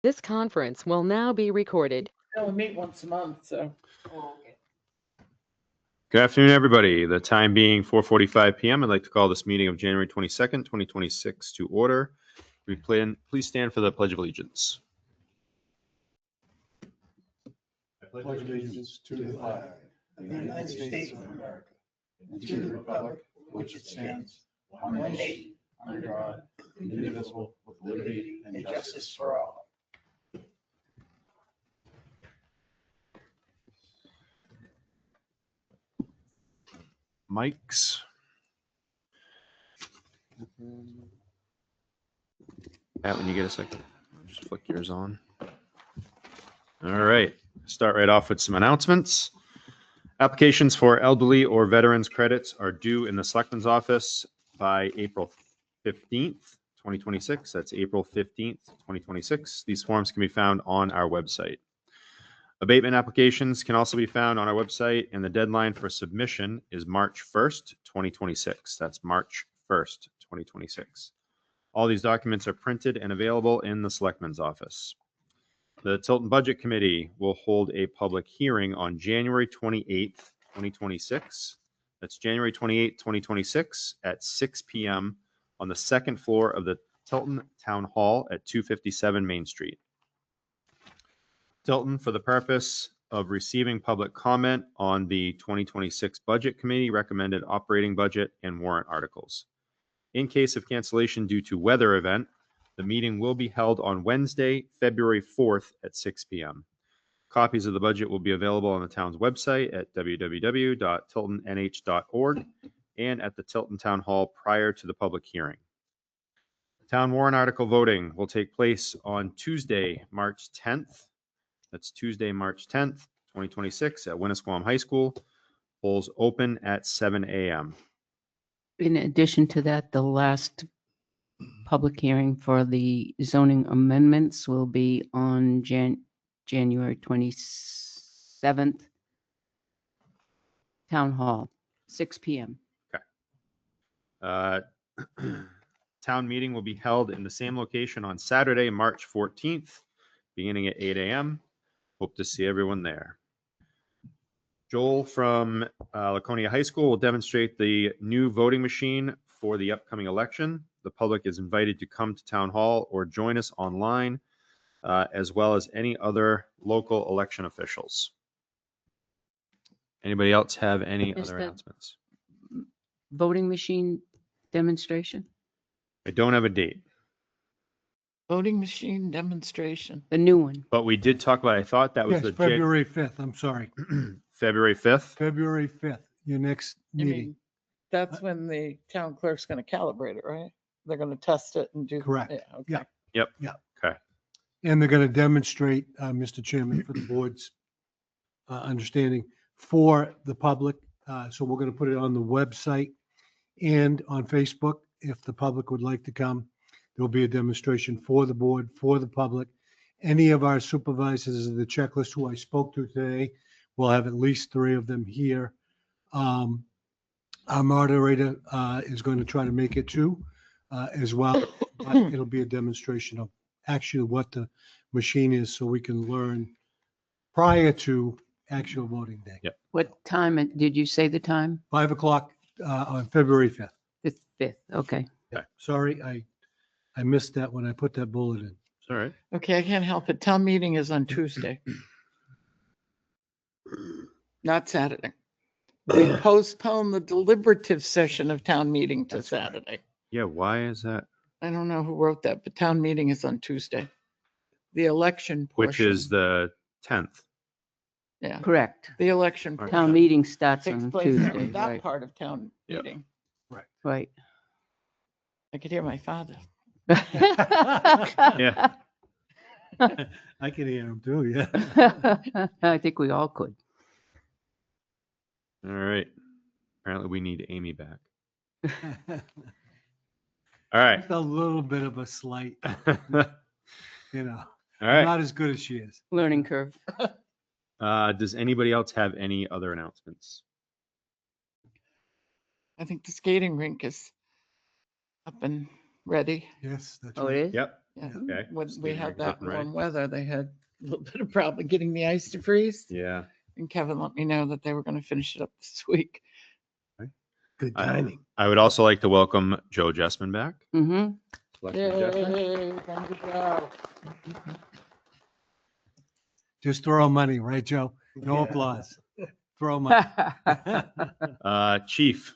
This conference will now be recorded. We meet once a month, so. Good afternoon, everybody. The time being 4:45 p.m. I'd like to call this meeting of January 22nd, 2026 to order. Please stand for the Pledge of Allegiance. I pledge allegiance to the flag of the United States of America and to the republic for which it stands, one nation, under God, indivisible, with liberty and justice for all. Mics. Pat, when you get a second, just flick yours on. All right, start right off with some announcements. Applications for elderly or veterans credits are due in the Selectmen's office by April 15th, 2026. That's April 15th, 2026. These forms can be found on our website. Abatement applications can also be found on our website, and the deadline for submission is March 1st, 2026. That's March 1st, 2026. All these documents are printed and available in the Selectmen's office. The Tilton Budget Committee will hold a public hearing on January 28th, 2026. That's January 28th, 2026 at 6 p.m. on the second floor of the Tilton Town Hall at 257 Main Street. Tilton, for the purpose of receiving public comment on the 2026 Budget Committee recommended operating budget and warrant articles. In case of cancellation due to weather event, the meeting will be held on Wednesday, February 4th at 6 p.m. Copies of the budget will be available on the town's website at www.tiltonnh.org and at the Tilton Town Hall prior to the public hearing. Town warrant article voting will take place on Tuesday, March 10th. That's Tuesday, March 10th, 2026 at Winnisquam High School. Polls open at 7 a.m. In addition to that, the last public hearing for the zoning amendments will be on January 27th, Town Hall, 6 p.m. Town meeting will be held in the same location on Saturday, March 14th, beginning at 8 a.m. Hope to see everyone there. Joel from Laconia High School will demonstrate the new voting machine for the upcoming election. The public is invited to come to Town Hall or join us online, as well as any other local election officials. Anybody else have any Is other that- announcements? Voting machine demonstration, I don't have a date, Voting machine demonstration. the new one. but we did talk about, I thought that was Yes, the February 5th, I'm sorry. February 5th. February 5th, your next You meeting. mean, that's when the town clerk's gonna calibrate it, right? They're gonna test it and do. Correct. Yeah, okay. Yeah. Okay. And they're going to demonstrate, Mr. Chairman, for the board's understanding for the public. So we're going to put it on the website and on Facebook. If the public would like to come, there'll be a demonstration for the board, for the public. Any of our supervisors of the checklist who I spoke to today, we'll have at least 3 of them here. Our moderator is going to try to make it too, as well. But it'll be a demonstration of actually what the machine is so we can learn prior to actual voting day. Yep. What time, did you say the time? 5 o'clock on February 5th. The 5th, okay. Sorry, I missed that when I put that bullet in. It's all right. Okay, I can't help it. Town meeting is on Tuesday. Not Saturday. They postponed the deliberative session of town meeting to Saturday. Yeah, why is that? I don't know who wrote that, but town meeting is on Tuesday. The election Which portion. is the 10th. Yeah, Correct. the election. Okay. Town portion meeting starts takes on place Tuesday, in that right? part of town Yep. meeting. Right. I could hear my father. Yeah. I can hear him too, yeah. I think we all could. All right. Apparently we need Amy back. All right. Just a little bit of a slight, All right. not as good as she is. Learning curve. Does anybody else have any other announcements? I think the skating rink is up and ready. Yes, that's Oh, right. it is? Yep. Yeah. Okay. When Just we getting had that something ready. warm weather, they had a little bit of problem getting the ice to freeze. Yeah. And Kevin let me know that they were going to finish it up this week. Good I- timing. I would also like to welcome Joe Jessman back. Mm-hmm. Selectman Jessman. Yay, thank you, Joe. Just throw money, right, Joe? No applause. Throw money. Chief,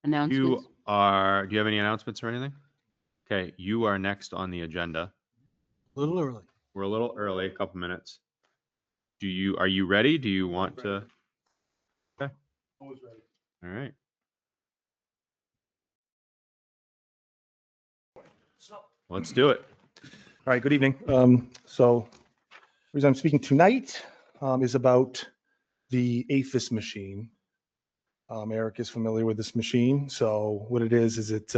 Announcements? do you have any announcements or anything? Okay, you are next on the agenda. Little early. We're a little early, a couple minutes. Are you ready? Do you want to? Okay. Always ready. All right. Let's do it. All right, good evening. So the reason I'm speaking tonight is about the APHIS machine. Eric is familiar with this machine. So what it is it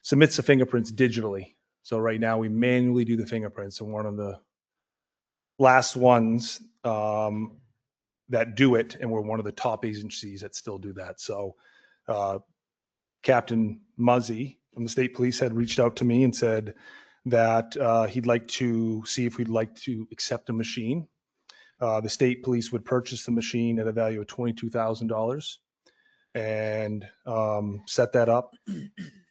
submits the fingerprints digitally. So right now we manually do the fingerprints, and one of the last ones that do it, and we're one of the top agencies that still do that. So Captain Muzzy from the state police had reached out to me and said that he'd like to see if we'd like to accept a machine. The state police would purchase the machine at a value of $22,000 and set that up.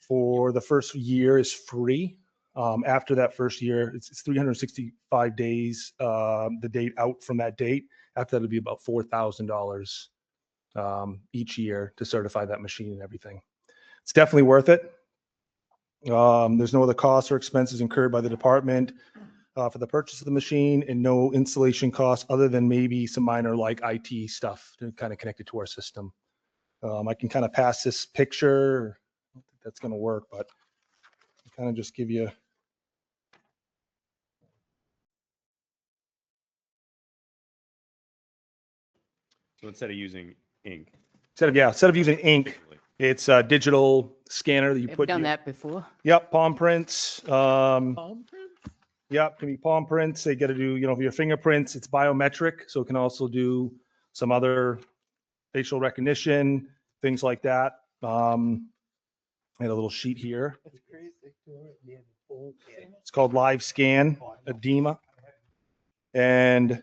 For the first year is free. After that first year, it's 365 days, the date out from that date. After that, it'll be about $4,000 each year to certify that machine and everything. It's definitely worth it. There's no other costs or expenses incurred by the department for the purchase of the machine, and no installation costs other than maybe some minor like IT stuff to kind of connect it to our system. I can kind of pass this picture. I don't think that's going to work, but I'll kind of just give you. So instead of using ink. Instead of using ink, it's a digital scanner that you I've put. done that before. Yep, palm prints. Palm print? Yep, can be palm prints. They got to do, for your fingerprints, it's biometric, so it can also do some other facial recognition, things like that. I had a little sheet here. It's called Live Scan, edema. And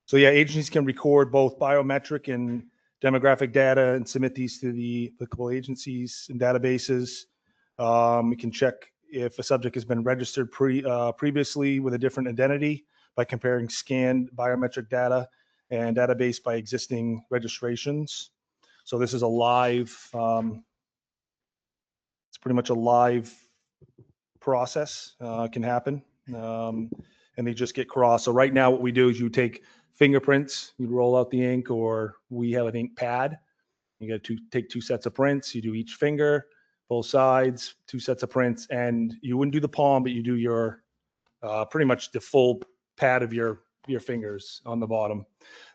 so, yeah, agencies can record both biometric and demographic data and submit these to the applicable agencies and databases. We can check if a subject has been registered previously with a different identity by comparing scanned biometric data and database by existing registrations. So this is a live, it's pretty much a live process, can happen. And they just get crossed. So right now what we do is you take fingerprints, you roll out the ink, or we have an ink pad. You got to take 2 sets of prints, you do each finger, both sides, 2 sets of prints, and you wouldn't do the palm, but you do your pretty much the full pad of your fingers on the bottom.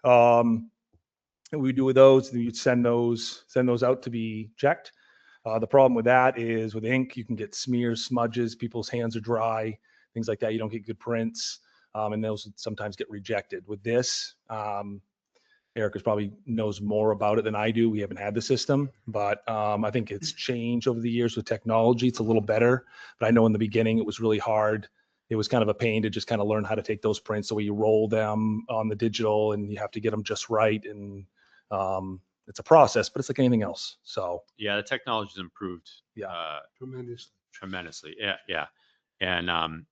And we do with those, you'd send those out to be checked. The problem with that is with ink, you can get smears, smudges, people's hands are dry, things like that. You don't get good prints, and those sometimes get rejected. With this, Eric probably knows more about it than I do. We haven't had the system, but I think it's changed over the years with technology. It's a little better, but I know in the beginning it was really hard. It was kind of a pain to just kind of learn how to take those prints. So you roll them on the digital and you have to get them just right. And it's a process, but it's like anything else. So Yeah, the technology's improved. Yeah. Tremendously. Tremendously. Yeah, yeah. And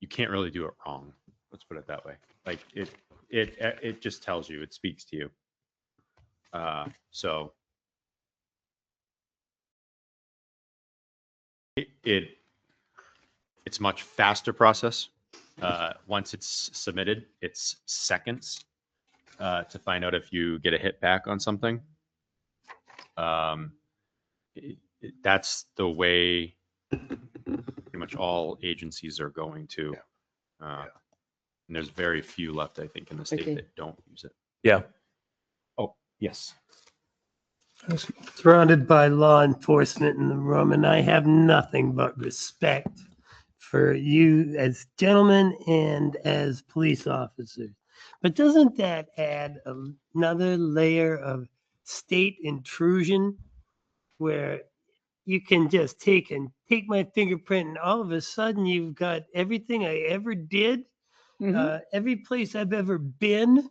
you can't really do it wrong. Let's put it that way. Like it just tells you, it speaks to you. So it's much faster process. Once it's submitted, it's seconds to find out if you get a hit back on something. That's the way pretty much all agencies are going to. And there's very few left, I think, in the state Okay. that don't use it. yeah. Oh, yes. Surrounded by law enforcement in the room, and I have nothing but respect for you as gentlemen and as police officers. But doesn't that add another layer of state intrusion where you can just take my fingerprint and all of a sudden you've got everything I ever did, every place I've ever been.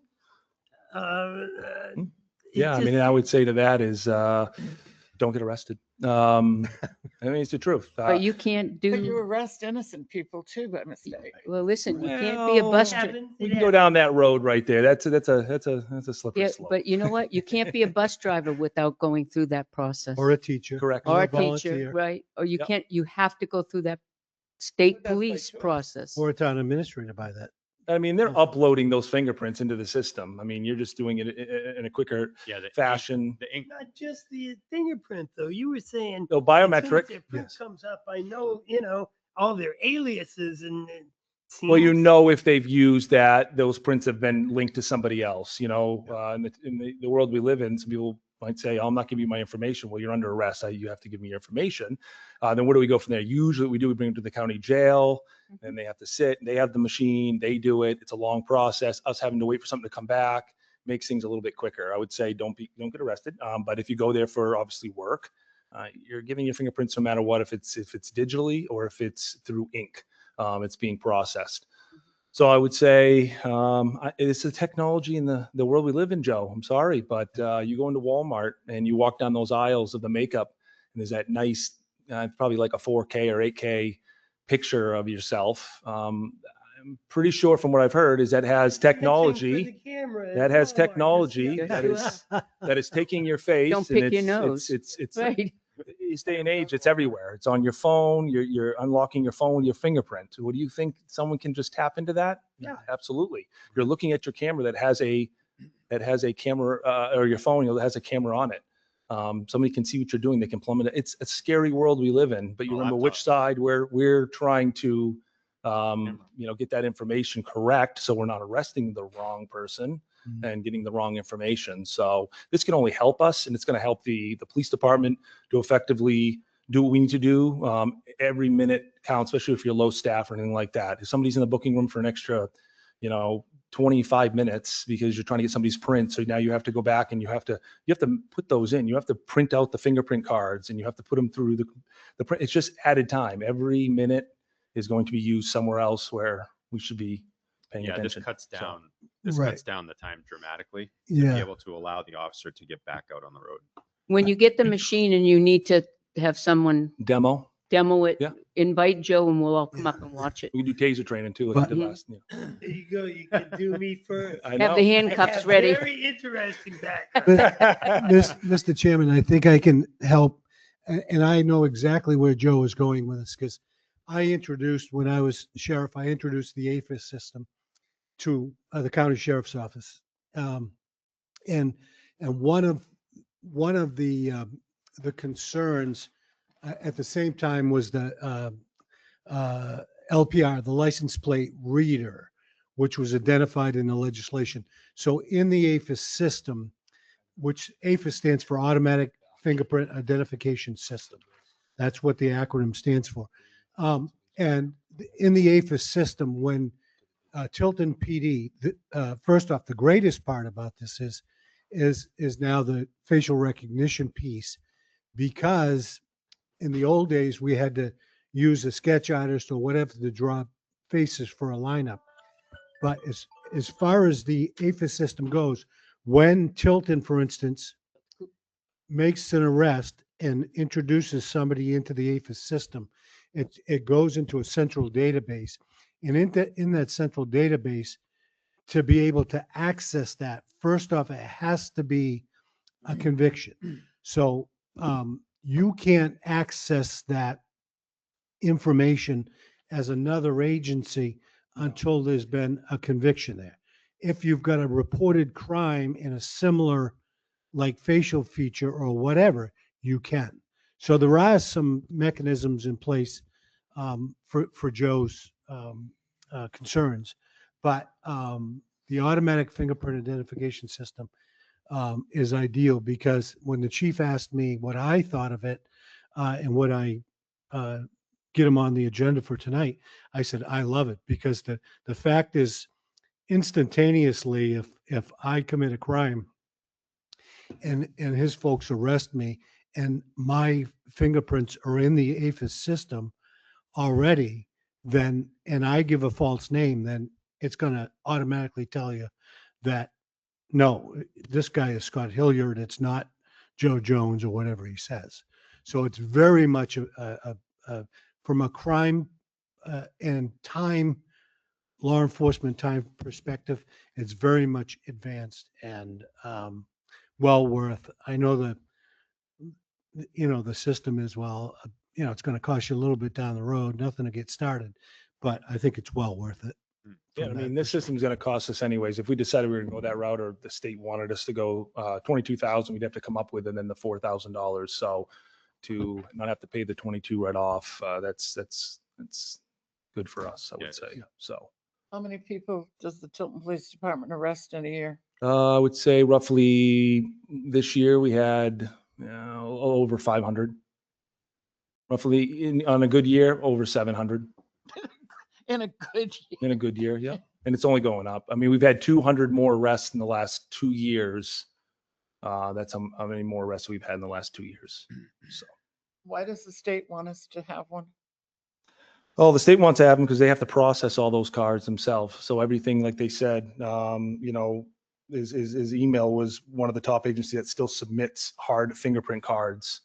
It Yeah, I mean, just- I would say to that is, don't get arrested. I mean, it's the truth. But you can't But you do, arrest innocent people too by mistake. well, listen, you can't be a bus Well, driver. we can go down that road right there. That's a slippery Yeah, slope. but you know what? You can't be a bus driver without going through that process. Or a teacher. Correct. Or or a a teacher, volunteer. right? Or you Yep. can't, you have to go through that state But that's by police choice. process. Or a town administrator by that. I mean, they're Oh. uploading those fingerprints into the system. I mean, you're just doing it in a quicker Yeah, the fashion. The ink. Not just the fingerprint, though. You were saying No as soon as biometric. their print yes. comes up, I know, all their aliases and it Well, you seems- know if they've used that, those prints have been linked to somebody else. In the world we live in, some people might say, I'm not giving you my information. Well, you're under arrest. You have to give me your information. Then where do we go from there? Usually we bring them to the county jail, and they have to sit. They have the machine. They do it. It's a long process. Us having to wait for something to come back makes things a little bit quicker. I would say don't get arrested. But if you go there for obviously work, you're giving your fingerprints no matter what, if it's digitally or if it's through ink. It's being processed. So I would say it's the technology in the world we live in, Joe. I'm sorry, but you go into Walmart and you walk down those aisles of the makeup, and there's that nice, probably like a 4K or 8K picture of yourself. I'm pretty sure from what I've heard is that has For the technology camera as that has well. I just technology got that to- is taking your face. Don't and pick your nose. It's Right. this day and age, it's everywhere. It's on your phone. You're unlocking your phone with your fingerprint. What do you think? Someone can just tap into that? Yeah, absolutely. You're looking at your camera that has a camera, or your phone that has a camera on it. Somebody can see what you're doing. They can plumb it. It's a scary world we live in. But you Oh, remember laptop. which side we're trying to, get that information correct, so we're not arresting the wrong person and getting the wrong information. So this can only help us, and it's going to help the police department to effectively do what we need to do. Every minute counts, especially if you're low staff or anything like that. If somebody's in the booking room for an extra, 25 minutes because you're trying to get somebody's print, so now you have to go back and you have to put those in. You have to print out the fingerprint cards and you have to put them through the print. It's just added time. Every minute is going to be used somewhere else where we should be paying Yeah, attention. this Right. cuts down the time dramatically to Yeah. be able to allow the officer to get back out on the road. When you get the machine and you need to have someone Demo. demo it, Yeah. invite Joe and we'll all come up and watch it. We can do taser training too, like But- we did last. There you go. You can do me first. I Have know. the I handcuffs have ready. Very interesting background. Mr. Chairman, I think I can help, and I know exactly where Joe is going with this, because when I was sheriff, I introduced the APHIS system to the county sheriff's office. And one of the concerns at the same time was the LPR, the license plate reader, which was identified in the legislation. So in the APHIS system, which APHIS stands for Automatic Fingerprint Identification System. That's what the acronym stands for. And in the APHIS system, when Tilton PD, first off, the greatest part about this is now the facial recognition piece, because in the old days we had to use a sketch artist or whatever to draw faces for a lineup. But as far as the APHIS system goes, when Tilton, for instance, makes an arrest and introduces somebody into the APHIS system, it goes into a central database. And in that central database, to be able to access that, first off, it has to be a conviction. So you can't access that information as another agency until there's been a conviction there. If you've got a reported crime in a similar, like facial feature or whatever, you can. So there are some mechanisms in place for Joe's concerns, but the automatic fingerprint identification system is ideal, because when the chief asked me what I thought of it and what I get him on the agenda for tonight, I said, I love it, because the fact is, instantaneously, if I commit a crime and his folks arrest me and my fingerprints are in the APHIS system already, then, and I give a false name, then it's going to automatically tell you that, no, this guy is Scott Hilliard. It's not Joe Jones or whatever he says. So it's very much from a crime and time, law enforcement time perspective, it's very much advanced and well worth. I know that, the system is, well, it's going to cost you a little bit down the road, nothing to get started, but I think it's well worth it. Yeah, I from mean, that this system's gonna cost us anyways. If we decided we were gonna go that route, or the state wanted us to go 22,000, we'd have to come up with, and then the $4,000. So to not have to pay the 22 right off, that's good for us, I Yeah, would say. yeah. So How many people does the Tilton Police Department arrest in a year? I would say roughly this year we had over 500. Roughly on a good year, over 700 In a good year? in a good year. Yeah. And it's only going up. I mean, we've had 200 more arrests in the last 2 years. That's how many more arrests we've had in the last 2 years. So, Why does the state want us to have one? oh, the state wants to have them because they have to process all those cards themselves. So everything, like they said, his email was one of the top agencies that still submits hard fingerprint cards.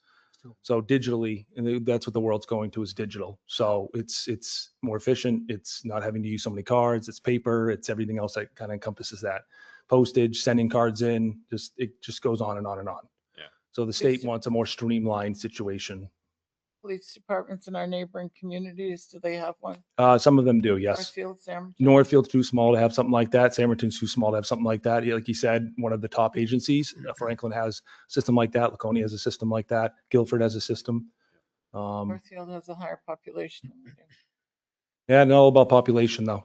So digitally, and that's what the world's going to, is digital. So it's more efficient. It's not having to use so many cards. It's paper. It's everything else that kind of encompasses that. Postage, sending cards in, it just goes on and on and on. Yeah. So the state wants a more streamlined situation. Police departments in our neighboring communities, do they have one? Some of them do, yes. Northfield, Sam? Northfield's too small to have something like that. Sammerton's too small to have something like that. Yeah, like you said, one of the top agencies. Franklin has a system like that. Laconia has a system like that. Guilford has a system. Northfield has a higher population than we do. Yeah, not all about population though.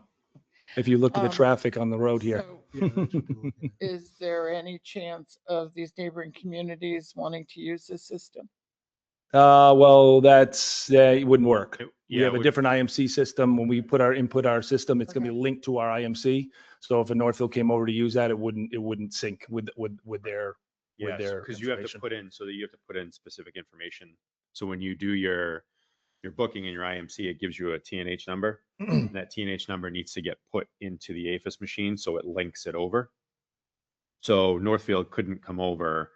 If you look at the Um, traffic on the road here. So Yeah, that's what they're looking at. is there any chance of these neighboring communities wanting to use this system? Well, it wouldn't work. We Yeah, have a different IMC system. When we input our system, it's going to be Okay. linked to our IMC. So if a Northfield came over to use that, it wouldn't sync with their Yeah, their because you have to information. put in, so that you have to put in specific information. So when you do your booking in your IMC, it gives you a TNH number. And that TNH number needs to get put into the APHIS machine, so it links it over. So Northfield couldn't come over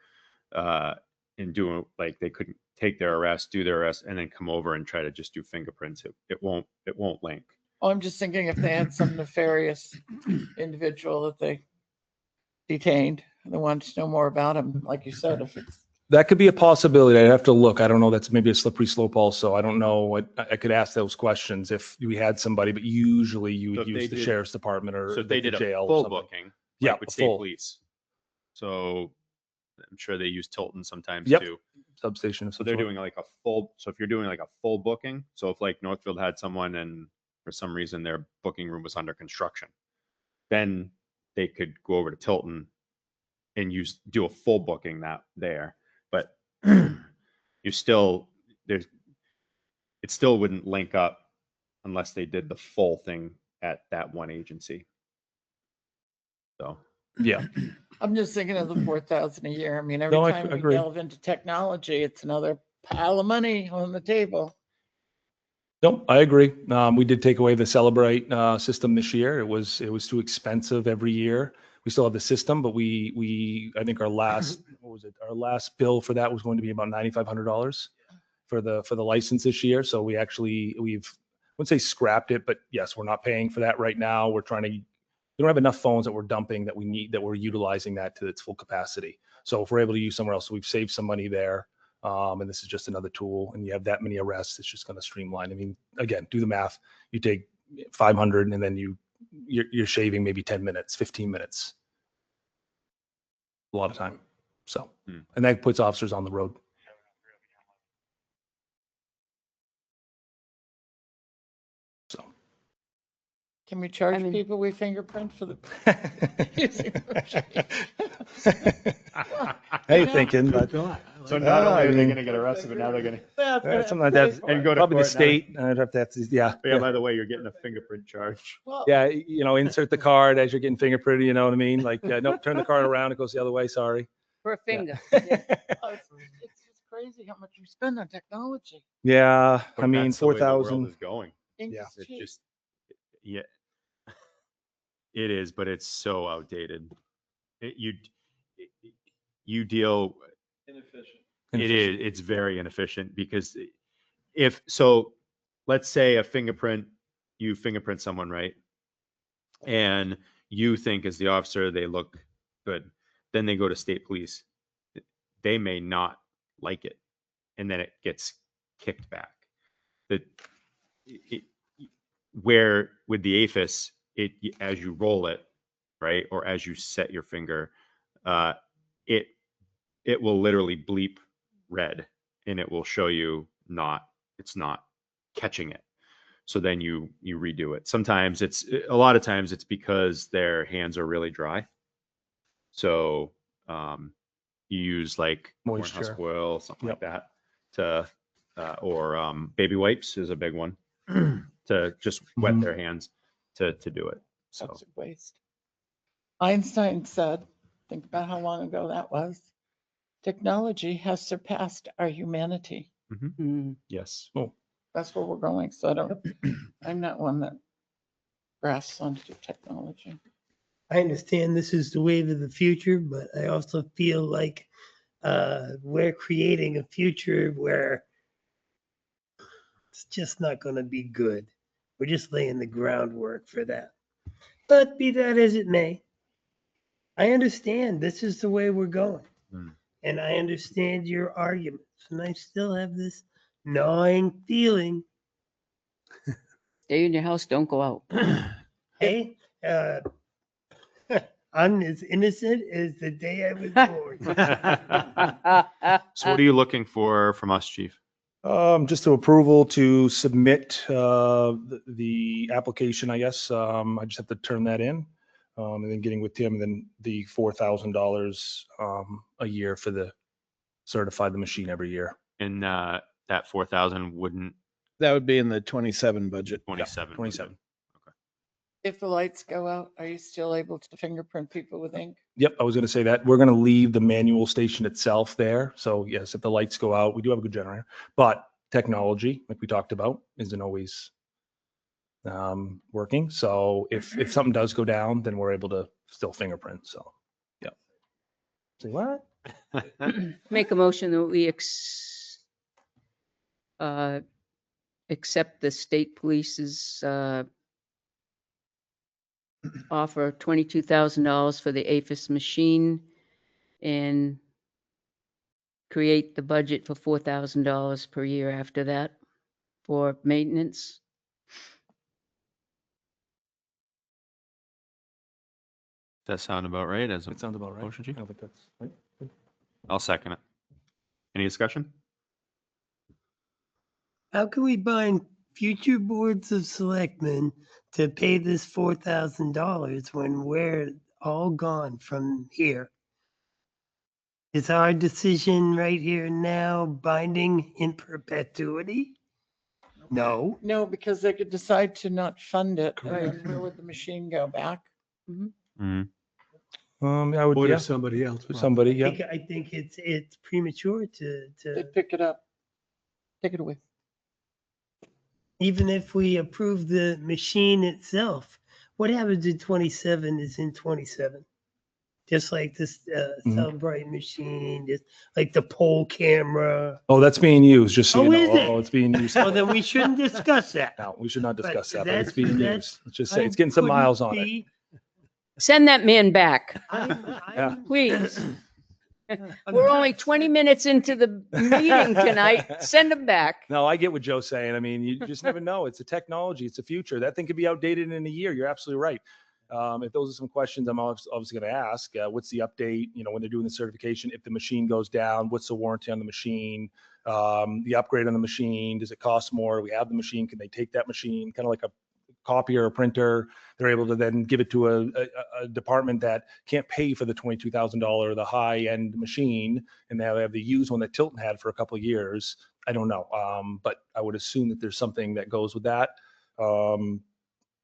and do, like, they couldn't take their arrest, do their arrest, and then come over and try to just do fingerprints. It won't link. Oh, I'm just thinking if they had some nefarious individual that they detained, and they wanted to know more about him, like you said, if it's. That could be a possibility. I'd have to look. I don't know. That's maybe a slippery slope also. I don't know. I could ask those questions if we had somebody, but usually you So would if they use the did- sheriff's department or So if they the did a jail or full something. booking, Yeah, like with a state full. police. So I'm sure they use Tilton sometimes Yep. too. Substation. of So some they're sort. doing like a full, so if you're doing like a full booking, so if like Northfield had someone and for some reason their booking room was under construction, then they could go over to Tilton and do a full booking there. But it still wouldn't link up unless they did the full thing at that one agency. So, Yeah. I'm just thinking of the 4,000 a year. I mean, every No, I time we agree. delve into technology, it's another pile of money on the table. Nope, I agree. We did take away the Celebrate system this year. It was too expensive every year. We still have the system, but I think our last our last bill for that was going to be about $9,500 for the license this year. So we've I wouldn't say scrapped it, but yes, we're not paying for that right now. We don't have enough phones that we're dumping that we're utilizing that to its full capacity. So if we're able to use somewhere else, we've saved some money there. And this is just another tool, and you have that many arrests, it's just going to streamline. I mean, again, do the math. You take 500 and then you're shaving maybe 10 minutes, 15 minutes. A lot of time. So, and that puts officers on the road. So. Can we charge mean- people we fingerprint for the using the machine? Hey, You know? thinking, but so not only I are they mean- going to get arrested, but now they're going to, That's gonna something have like to pay that. for and it. go to probably the court now. state. I'd have to, yeah. Yeah, by the way, you're getting a fingerprint charge. Well, Yeah, insert the card as you're getting fingerprinted, you know what I mean? Like, no, turn the card around, it goes the other way, sorry. For a finger. it's just crazy. crazy how much you spend on technology. Yeah, But I mean, that's the way the world 4,000. is going. Ink Yeah. is It's cheap. just, yeah, it is, but it's so outdated. You deal, it is, it's very inefficient because let's say you fingerprint someone, right? And you think as the officer, they look good. Then they go to state police. They may not like it. And then it gets kicked back. That it, where with the APHIS, as you roll it, right, or as you set your finger, uh, it it will literally bleep red, and it will show you it's not catching it. So then you redo it. Sometimes a lot of times it's because their hands are really dry. So you use like corn Moisture. husk oil, something like Yep. that, to or baby wipes is a big one to just wet Mhm. their hands to do it. So Toxic waste. Einstein said, think about how long ago that was. Technology has surpassed our humanity. Mm. yes, That's where we're going. So I'm not one that grasps onto technology. I understand this is the wave of the future, but I also feel like we're creating a future where it's just not going to be good. We're just laying the groundwork for that. But be that as it may, I understand this is the way we're going. Mm. And I understand your arguments. And I still have this gnawing feeling. Stay in your house, don't go out. Hey, I'm as innocent as the day I was born. so what are you looking for from us, Chief? Just to approval to submit the application, I guess. I just have to turn that in. And then getting with Tim, and then the $4,000 a year for the certify the machine every year. And that 4,000 wouldn't That would be in the 27 budget. 27. 27. If the lights go out, are you still able to fingerprint people with ink? Yep, I was going to say that. We're going to leave the manual station itself there. So yes, if the lights go out, we do have a good generator, but technology, like we talked about, isn't always working. So if something does go down, then we're able to still fingerprint. So, yeah. Say what? Make a motion that we accept the state police's offer of $22,000 for the APHIS machine and create the budget for $4,000 per year after that for maintenance. That sound about right as a It sounds about right. motion, Chief? I don't think that's right. I'll second it. Any discussion? How can we bind future boards of selectmen to pay this $4,000 when we're all gone from here? Is our decision right here now binding in perpetuity? No. No, because they could decide to not fund it. And Correct. then where would the machine go back? Mhm. I would, Or yeah, to somebody else. probably. somebody, I yeah. think it's premature to They pick it up. Take it away. even if we approve the machine itself. What happens in 27 is in 27. Just like this Mhm. Celebrite machine, just like the poll camera. Oh, that's being used, just so Oh, you know. is it? Oh, it's being used. So then we shouldn't discuss that. No, we should not But discuss that, but it's being that's- used. Let's just say it's getting some Couldn't miles on it. be- Send that man back, Yeah. please. We're only 20 minutes into the meeting tonight. Send him back. No, I get what Joe's saying. I mean, you just never know. It's a technology. It's a future. That thing could be outdated in a year. You're absolutely right. If those are some questions I'm obviously going to ask, what's the update, when they're doing the certification, if the machine goes down, what's the warranty on the machine, the upgrade on the machine, does it cost more? We have the machine. Can they take that machine, kind of like a copier or printer? They're able to then give it to a department that can't pay for the $22,000, the high end machine. And they have the used one that Tilton had for a couple of years. I don't know. But I would assume that there's something that goes with that.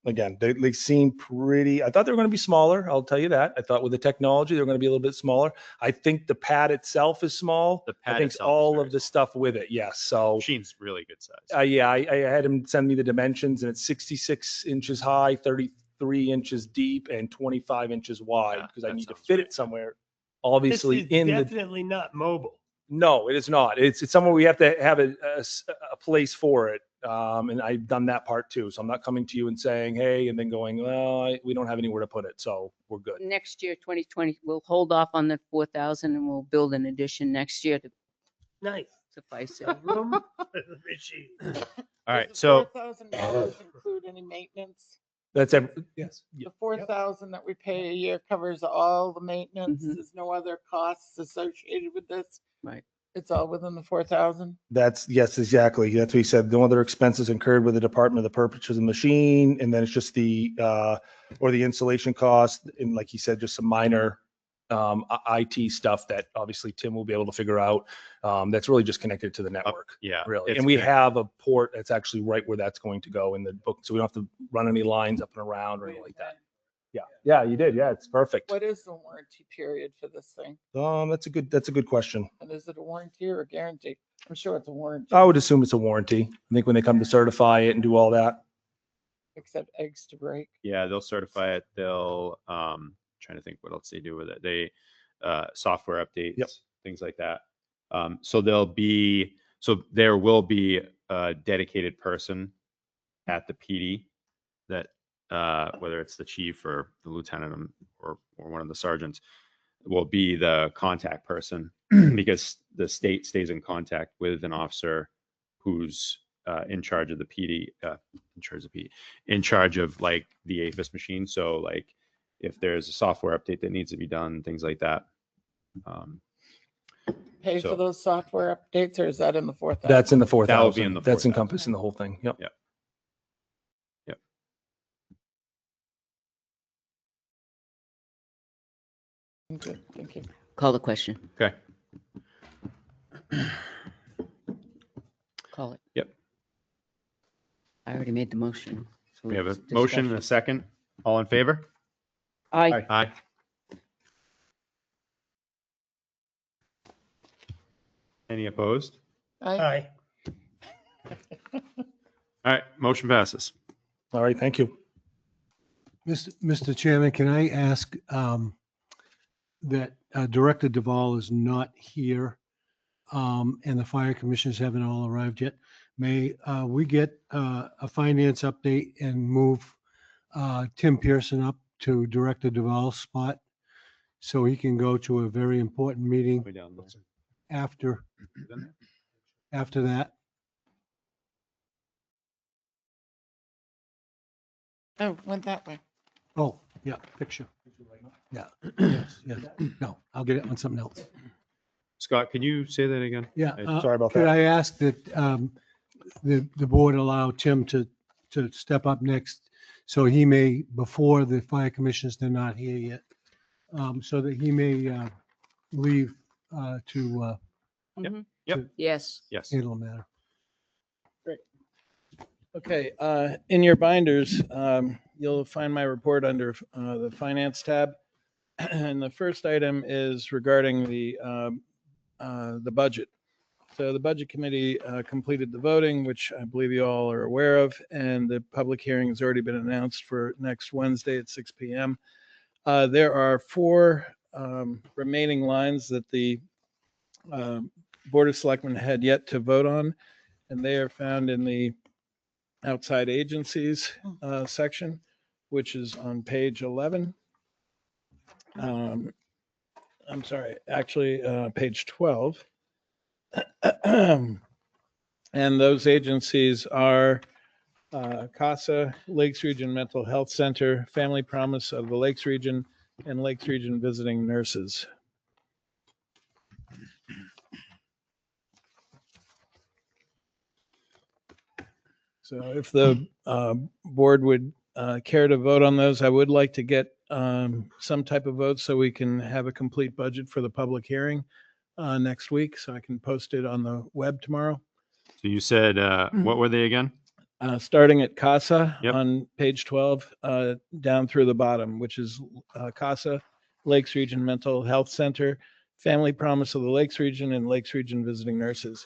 Again, they seem pretty, I thought they were going to be smaller. I'll tell you that. I thought with the technology, they were going to be a little bit smaller. I think the pad itself is small. The I pad think itself is all very of the small. stuff with it. Yes. So Machine's really good size. yeah, I had him send me the dimensions, and it's 66 inches high, 33 inches deep, and 25 inches wide, Yeah, because I that need to sounds fit right. it somewhere. This Obviously is in the, definitely not mobile. no, it is not. It's somewhere we have to have a place for it. And I've done that part too. So I'm not coming to you and saying, hey, and then going, well, we don't have anywhere to put it. So we're good. Next year, 2020, we'll hold off on the 4,000 and we'll build an addition next year to Nice. suffice it. A room for the machine. All right, Does the so $4,000 include any maintenance? That's yes. The 4,000 that we pay a year covers all the maintenance. Mhm. There's no other costs associated with this. Right. It's all within the 4,000. That's yes, exactly. That's what he said. No other expenses incurred with the department of the purchase of the machine, and then it's just the or the installation cost, and like he said, just some minor IT stuff that obviously Tim will be able to figure out. That's really just connected to the network, yeah, really. it's And we connected. have a port that's actually right where that's going to go in the book, so we don't have to run any lines up and around or anything like that. Yeah, yeah, you did. Yeah, it's perfect. What is the warranty period for this thing? That's a good question. And is it a warranty or a guarantee? I'm sure it's a warranty, I would assume it's a warranty. I think when they come to certify it and do all that. except eggs to break. yeah, they'll certify it. They'll trying to think what else they do with it. They software updates, things like that. So there will be a dedicated person at the PD that whether it's the chief or the lieutenant or one of the sergeants will be the contact person because the state stays in contact with an officer who's in charge of the PD, in charge of like the APHIS machine. So like if there's a software update that needs to be done, things like that. Pay So- for those software updates, or is that in the 4,000? That's in the 4,000. That would be in the That's 4,000. encompassing the whole thing. Yep. Yep. Good, thank you. Call the question. Okay. Call it. Yep. I already made the motion. so We have a it's motion and a discussion. second. All in favor? Aye. Aye. Any opposed? Aye. Hi. All right, motion passes. All right. Thank you. Mr. Chairman, can I ask that Director Duvall is not here and the fire commissioners haven't all arrived yet? May we get a finance update and move Tim Pearson up to Director Duvall's spot so he can go to a very important meeting Way down there. after that? Oh, went that way. Oh, yeah, picture. Yeah, yes, yes. No, I'll get it on something else. Scott, can you say that again? Yeah. Sorry about Could that. I ask that the board allow Tim to step up next so he may, before the fire commissioners, they're not here yet, so that he may leave to Mhm. Yep. Yes. Yes. handle the matter. Okay, in your binders, you'll find my report under the finance tab. And the first item is regarding the budget. So the budget committee completed the voting, which I believe you all are aware of, and the public hearing has already been announced for next Wednesday at 6 p.m. There are 4 remaining lines that the Board of Selectmen had yet to vote on, and they are found in the outside agencies section, which is on page 11. I'm sorry, actually, page 12. And those agencies are CASA, Lakes Region Mental Health Center, Family Promise of the Lakes Region, and Lakes Region Visiting Nurses. So if the board would care to vote on those, I would like to get some type of vote so we can have a complete budget for the public hearing next week, so I can post it on the web tomorrow. So you said, what were they again? Starting at CASA Yep. on page 12, down through the bottom, which is CASA, Lakes Region Mental Health Center, Family Promise of the Lakes Region, and Lakes Region Visiting Nurses.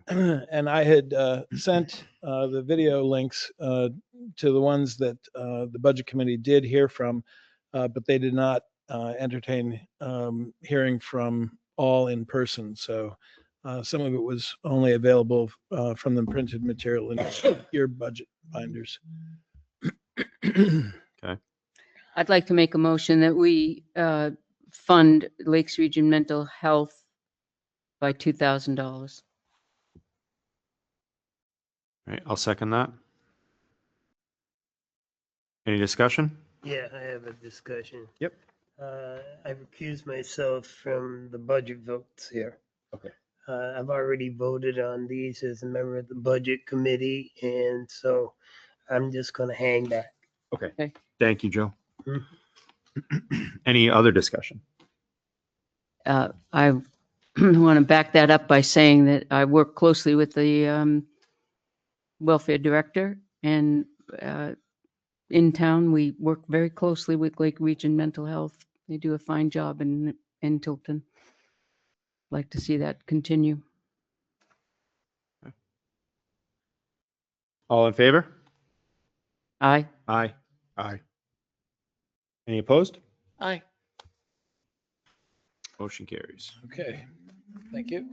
And I had sent the video links to the ones that the Budget Committee did hear from, but they did not entertain hearing from all in person. So some of it was only available from the printed material in your budget binders. I'd like to make a motion that we fund Lakes Region Mental Health by $2,000. All right, I'll second that. Any discussion? Yeah, I have a discussion. Yep. I recuse myself from the budget votes here. Okay. I've already voted on these as a member of the budget committee, and so I'm just gonna hang back. Okay. Thank you, Joe. Mhm. Any other discussion? I want to back that up by saying that I work closely with the welfare director, and in town, we work very closely with Lake Region Mental Health. They do a fine job in Tilton. Like to see that continue. All in favor? Aye. Aye. Aye. Any opposed? Aye. Motion carries. Okay, thank you.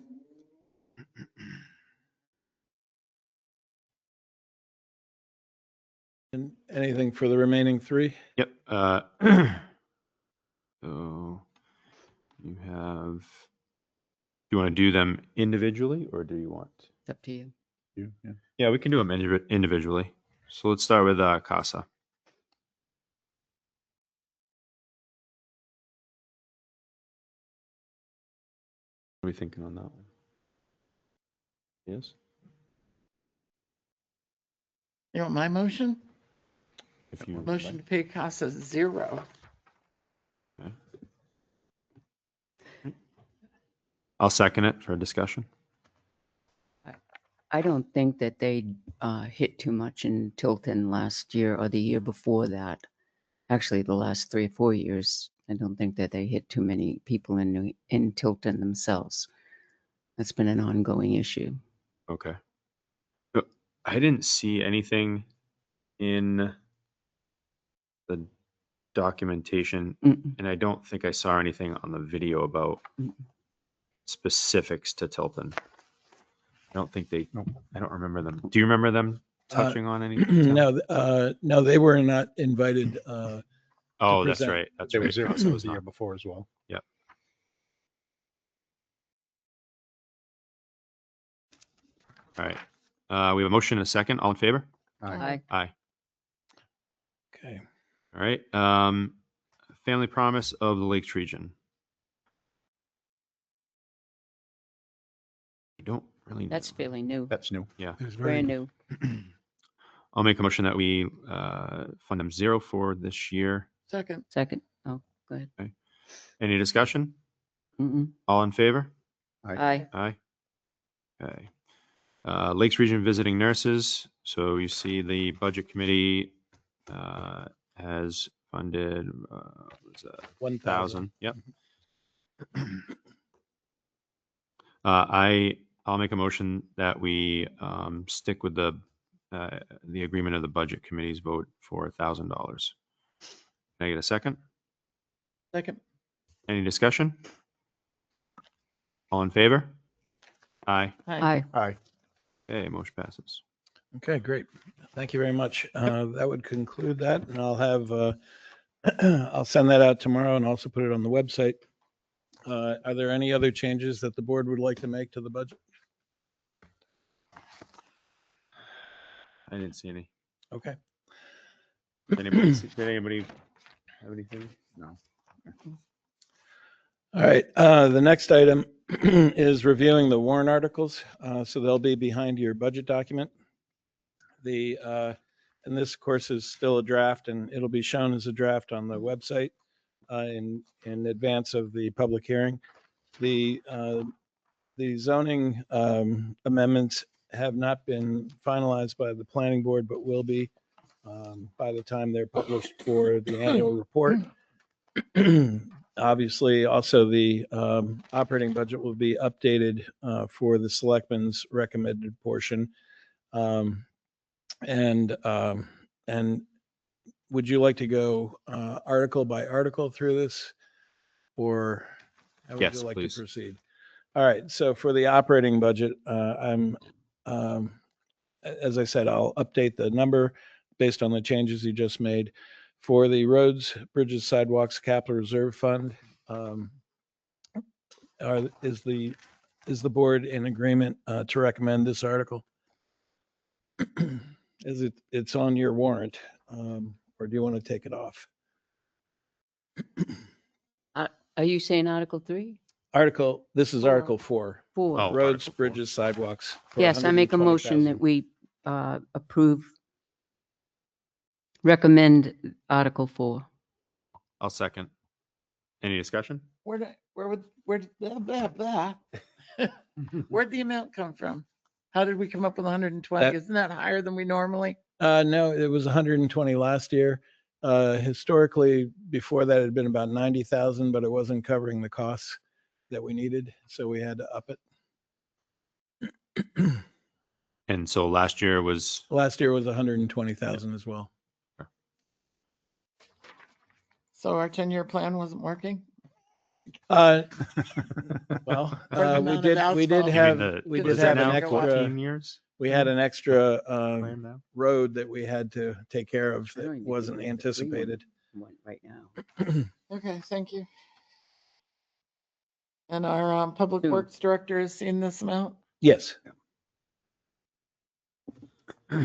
And anything for the remaining three? Yep. So you have, do you want to do them individually or do you want? It's up to you. Yeah, we can do them individually. So let's start with CASA. What are we thinking on that one? Yes? You want my motion? If you Motion to pay CASA 0. I'll second it for a discussion. I don't think that they hit too much in Tilton last year or the year before that. Actually, the last 3 or 4 years, I don't think that they hit too many people in Tilton themselves. That's been an ongoing issue. Okay. But I didn't see anything in the documentation, Mm-mm. and I don't think I saw anything on the video about Mm-mm. specifics to Tilton. I don't think they, I don't remember them. Do you remember them touching on anything? No, they were not invited. Oh, that's present. right. That's There right. was zero. CASA That was was the year not. before as well. All right. We have a motion and a second. All in favor? Aye. Aye. Okay. All right. Family Promise of the Lakes Region. You don't really. That's fairly new, That's new. Yeah. It's very brand new. I'll make a motion that we fund them 0 for this year. Second. Second. Oh, go ahead. Any discussion? Mm-mm. All in favor? Aye. Aye. Okay. Lakes Region Visiting Nurses. So you see the Budget Committee has funded, what was that? 1,000. Yep. I'll make a motion that we stick with the agreement of the Budget Committee's vote for $1,000. Can I get a second? Second. Any discussion? All in favor? Aye. Aye. Aye. Okay, motion passes. Okay, great. Thank you very much. That would conclude that, and I'll have, I'll send that out tomorrow and also put it on the website. Are there any other changes that the board would like to make to the budget? I didn't see any. Okay. Did anybody have anything? No. All right, the next item is reviewing the warrant articles. So they'll be behind your budget document. And this, of course, is still a draft, and it'll be shown as a draft on the website in advance of the public hearing. The zoning amendments have not been finalized by the planning board, but will be by the time they're published for the annual report. Obviously, also the operating budget will be updated for the selectmen's recommended portion. And would you like to go article by article through this? Or how would Yes, you like please. to proceed? All right, so for the operating budget, as I said, I'll update the number based on the changes you just made. For the roads, bridges, sidewalks, capital reserve fund, is the board in agreement to recommend this article? It's on your warrant, or do you want to take it off? Are you saying Article 3? This is Four. Article 4, 4? Oh, roads, Article 4. bridges, sidewalks. for Yes, I make a motion that 120,000. we recommend Article 4. I'll second. Any discussion? Where'd blah, blah, blah. Where'd the amount come from? How did we come up with 120? That- Isn't that higher than we normally? No, it was 120 last year. Historically, before that, it had been about 90,000, but it wasn't covering the costs that we needed, so we had to up it. And so last year was, Last year was 120,000 as well. So our 10-year plan wasn't working? Well, For the amount of we did asphalt. have, we was did it have an now extra, 14 years we had an extra plan now? road that we had to take care of I don't that even wasn't think we have the green one. anticipated. Right now. Okay, thank you. And our Public Two. Works Director has seen this amount? Yes. All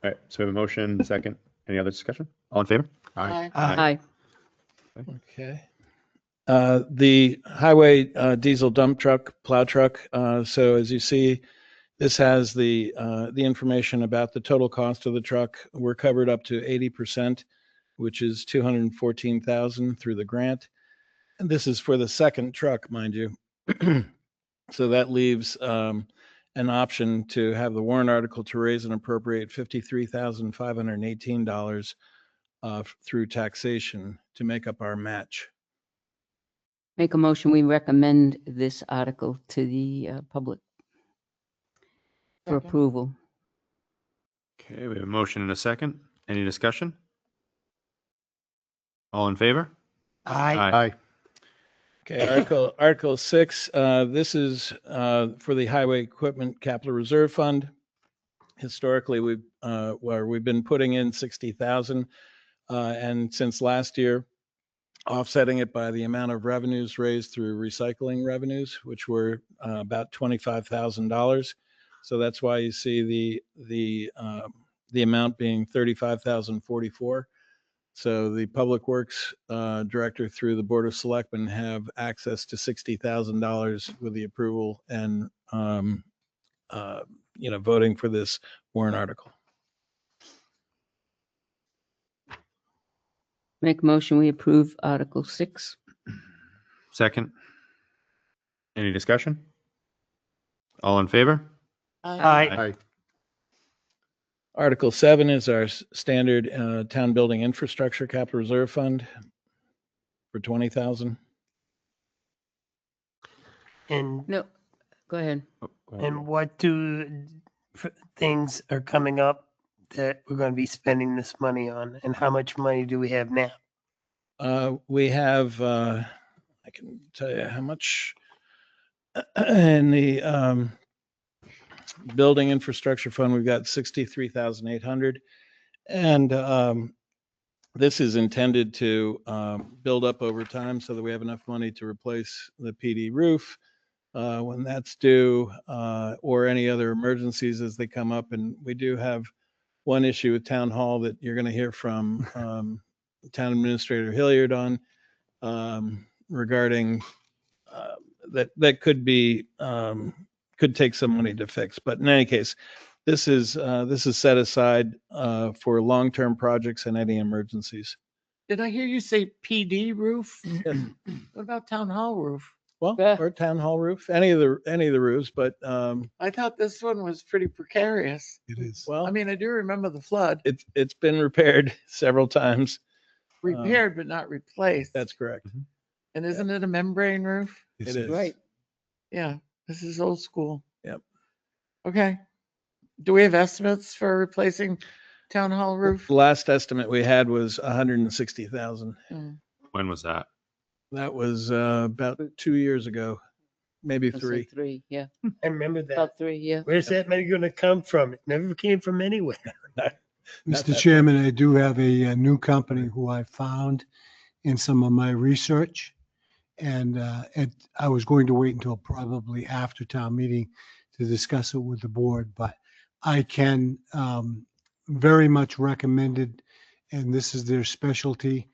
right, so we have a motion, second. Any other discussion? All in favor? Aye. Aye. Okay. The highway diesel dump truck, plow truck. So as you see, this has the information about the total cost of the truck. We're covered up to 80%, which is 214,000 through the grant. And this is for the second truck, mind you. So that leaves an option to have the warrant article to raise and appropriate $53,518 through taxation to make up our match. Make a motion, we recommend this article to the public for Second. approval. Okay, we have a motion and a second. Any discussion? All in favor? I, Okay, Article 6, this is for the Highway Equipment Capital Reserve Fund. Historically, we've been putting in 60,000, and since last year, offsetting it by the amount of revenues raised through recycling revenues, which were about $25,000. So that's why you see the amount being $35,044. So the Public Works Director through the Board of Selectmen have access to $60,000 with the approval and voting for this warrant article. Make a motion, we approve Article 6. Second. Any discussion? All in favor? I, Article 7 is our standard town building infrastructure capital reserve fund for 20,000. and, No, go ahead. Oh, go ahead. and what things are coming up that we're going to be spending this money on, and how much money do we have now? We have, I can tell you how much in the building infrastructure fund, we've got 63,800. And this is intended to build up over time so that we have enough money to replace the PD roof when that's due, or any other emergencies as they come up. And we do have one issue with Town Hall that you're going to hear from Town Administrator Hilliard on regarding that could take some money to fix. But in any case, this is set aside for long-term projects and any emergencies. Did I hear you say PD roof? Yes. What about town hall roof? Well, Yeah. or town hall roof, any of the roofs, but, I thought this one was pretty precarious. It is. I well, mean, I do remember the flood, it's been repaired several times. repaired but not replaced. That's correct. And isn't it a membrane roof? Yes, It is. Right. Yeah, this is old school. Yep. Okay. Do we have estimates for replacing town hall roof? The last estimate we had was 160,000. Mm. When was that? That was about 2 years ago, maybe I'd say 3. 3, yeah, I remember that. about 3, yeah. Where's that money gonna come from? It never came from anywhere. Not Mr. that Chairman, I do have a new company who I found in some of my research. And I was going to wait until probably after town meeting to discuss it with the board, but I can very much recommend it. And this is their specialty.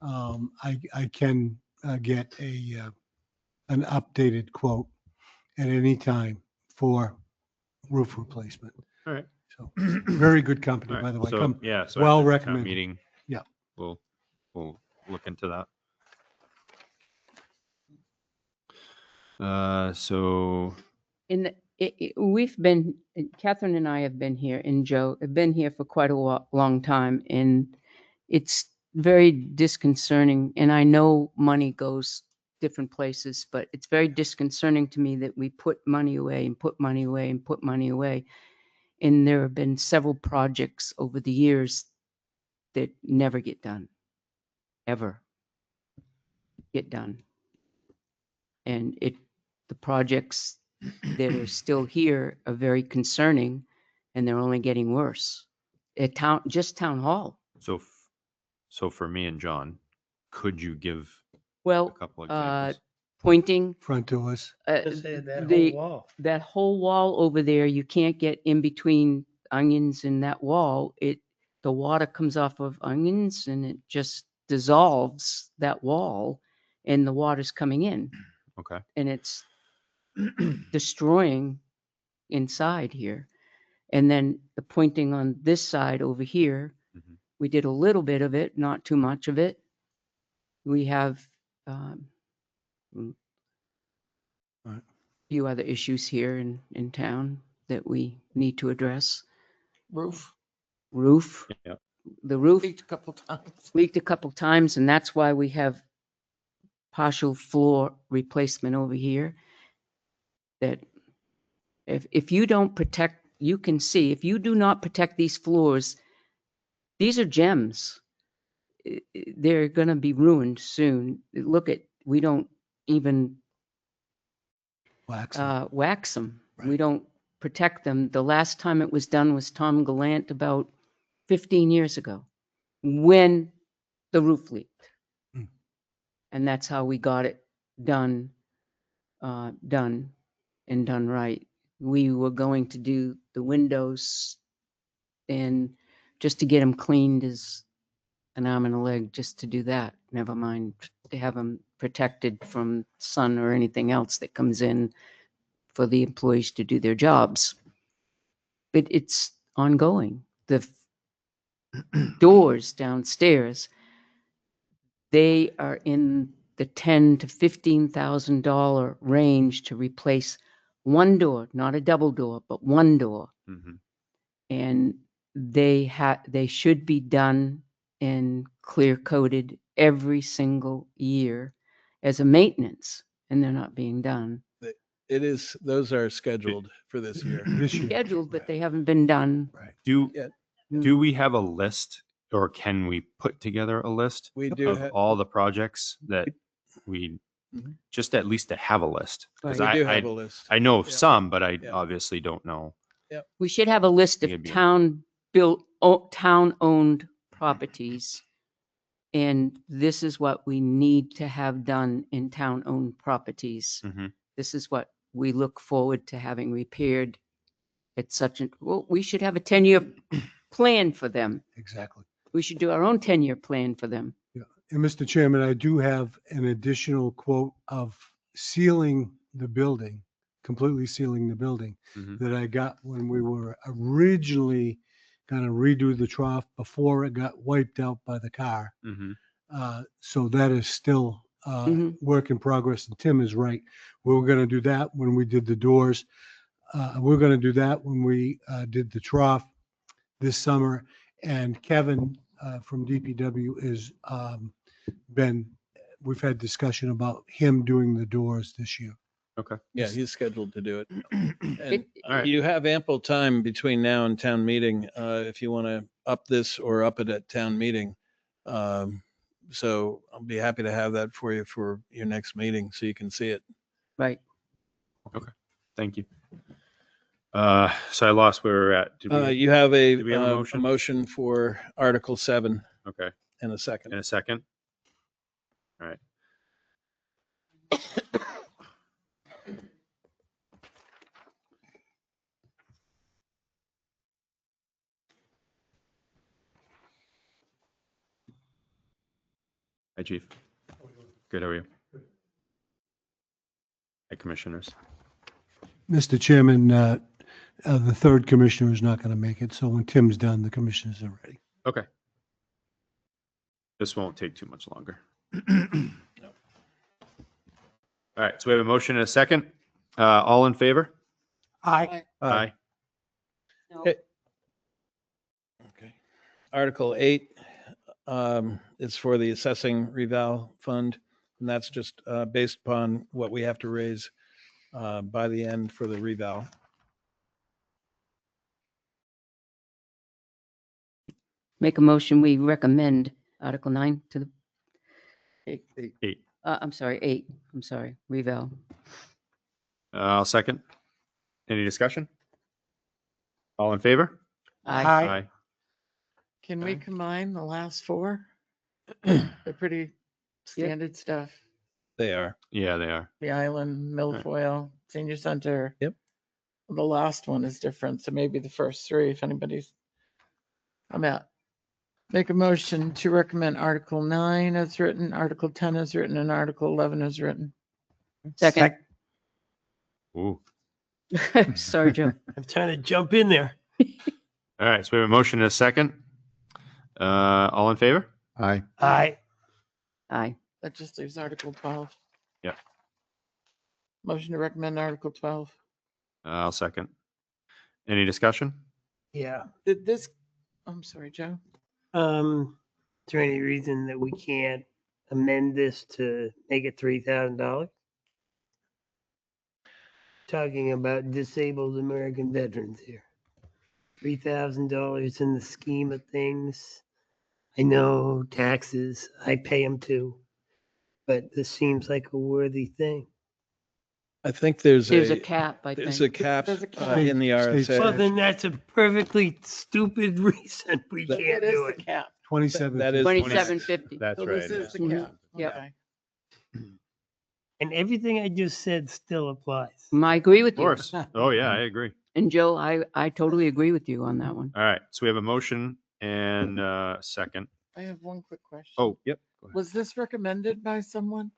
I can get an updated quote at any time for roof replacement. All right. So very good company, All by right. the way. So, Come, yeah. So well at the town recommended. Meeting. Yeah. We'll look into that. So In the, we've been, Catherine and I have been here, and Joe have been here for quite a long time, and it's very disconcerting. And I know money goes different places, but it's very disconcerting to me that we put money away and put money away and put money away. And there have been several projects over the years that never get done, ever get done. And the projects that are still here are very concerning, and they're only getting worse. At just town hall. so for me and John, could you give a Well, couple examples? pointing, front doors. Just say that whole the, wall. that whole wall over there, you can't get in between onions and that wall. The water comes off of onions and it just dissolves that wall, and the water's coming in, Okay. and it's destroying inside here. And then the pointing on this side over here, Mhm. we did a little bit of it, not too much of it. We have Right. few other issues here in town that we need to address. Roof Roof, Yeah. the roof leaked a couple times. leaked a couple times, and that's why we have partial floor replacement over here. That if you don't protect, you can see, if you do not protect these floors, these are gems. They're going to be ruined soon. Look at, we don't even Wax. wax them. We Right. don't protect them. The last time it was done was Tom Gallant about 15 years ago, when the roof leaked. Hmm. And that's how we got it done right. We were going to do the windows, and just to get them cleaned is an arm and a leg just to do that. Never mind to have them protected from sun or anything else that comes in for the employees to do their jobs. But it's ongoing. The doors downstairs, they are in the $10,000 to $15,000 range to replace one door, not a double door, but one door. Mhm. And they should be done and clear coated every single year as a maintenance, and they're not being done. Those are scheduled for this year. This year. Scheduled, but they haven't been done. Do Yeah. do we have a list, or can we put together a list We do of have, all the projects that we Mhm. just at least to have a list? Because Right. we do have a list. I know of Yeah. some, but I Yeah. obviously don't know. We should have a list Maybe. of town-owned properties. And this is what we need to have done in town-owned properties. Mhm. This is what we look forward to having repaired at well, we should have a 10-year plan for them. Exactly. We should do our own 10-year plan for them. And Mr. Chairman, I do have an additional quote of sealing the building, completely sealing the building, Mhm. that I got when we were originally going to redo the trough before it got wiped out by the car. Mhm. So that is still work in progress. And Tim is right. We were going to do that when we did the doors. We're going to do that when we did the trough this summer. And Kevin from DPW is we've had discussion about him doing the doors this year. Okay. Yeah, he's scheduled to do it. And It- All right. you have ample time between now and town meeting, if you want to up this or up it at town meeting. So I'll be happy to have that for you for your next meeting so you can see it. Right. Thank you. So I lost where we're at. Did we? You have do we have a a motion? motion for Article 7 Okay. in a second. In a second. All right. Hi, Chief. Good, how are you? Hi, Commissioners. Mr. Chairman, the third commissioner is not going to make it. So when Tim's done, the commissioners are ready. Okay. This won't take too much longer. All right, so we have a motion and a second. All in favor? Aye. Aye. Okay. Article 8 is for the assessing reval fund, and that's just based upon what we have to raise by the end for the reval. Make a motion, we recommend Article 9 to the, Eight. I'm sorry, 8, I'm sorry, reval. I'll second. Any discussion? All in favor? Aye. Can we combine the last four? They're pretty standard stuff. They are. Yeah, they are. The island, Milfoil, senior center. Yep. The last one is different, so maybe the first three, if anybody's. I'm out. Make a motion to recommend Article 9 as written, Article 10 as written, and Article 11 as written. Second. Ooh. Sorry, Joe. I'm trying to jump in there. All right, so we have a motion and a second. All in favor? Aye. Aye. Aye. That just leaves Article 12. Yep. Motion to recommend Article 12. I'll second. Any discussion? Yeah. Did this, I'm sorry, Joe. Is there any reason that we can't amend this to make it $3,000? Talking about disabled American veterans here. $3,000 in the scheme of things. I know taxes, I pay them too, but this seems like a worthy thing. I think there's There's a a, cap, I there's a think. cap There's a cap. in the State Well, RSA. then that's a perfectly stupid reason we That- can't It is do the it. cap. 27. That is 2750. That's So right. this is the Mhm. cap. Yep. Okay. And everything I just said still applies. I agree with Of you. course. Oh, yeah, I agree. And Joe, I totally agree with you on that one. All right, so we have a motion and a second. I have one quick question. Oh, yep. Go ahead. Was this recommended by someone?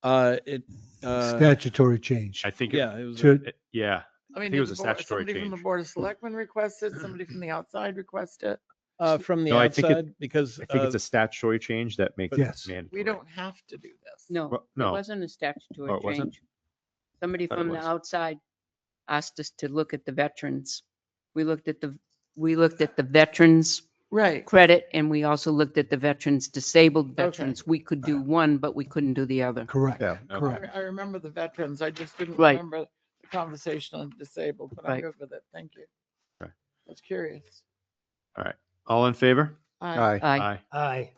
It, Statutory change. I think, yeah, it was. To- yeah, I mean, think it did was the a board- statutory somebody from the change. Board of Selectmen request it, somebody from the outside request it. From the No, I think it- outside, because I think it's a statutory change that makes it Yes. mandatory. We don't have to do this. No, Well, it no. wasn't a statutory Oh, it wasn't? change. Somebody Thought it from the was. outside asked us to look at the veterans. We looked at the veterans Right. credit and we also looked at the veterans, disabled veterans. We could do one, but we couldn't do the other. Correct. Okay. Correct. I remember the veterans. I just didn't Right. remember the conversation on disabled, but I'm Right. good with it. Thank you. Okay. I was curious. All in favor? Aye. Aye. Aye.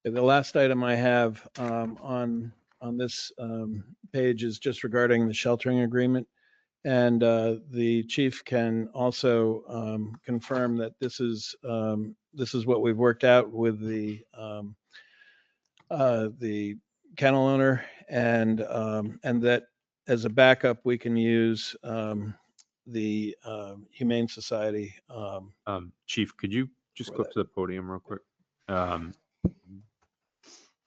the last item I have on this page is just regarding the sheltering agreement. And the chief can also confirm that this is what we've worked out with the kennel owner, and that as a backup, we can use the Humane Society. Chief, could you just For go up to the podium real quick?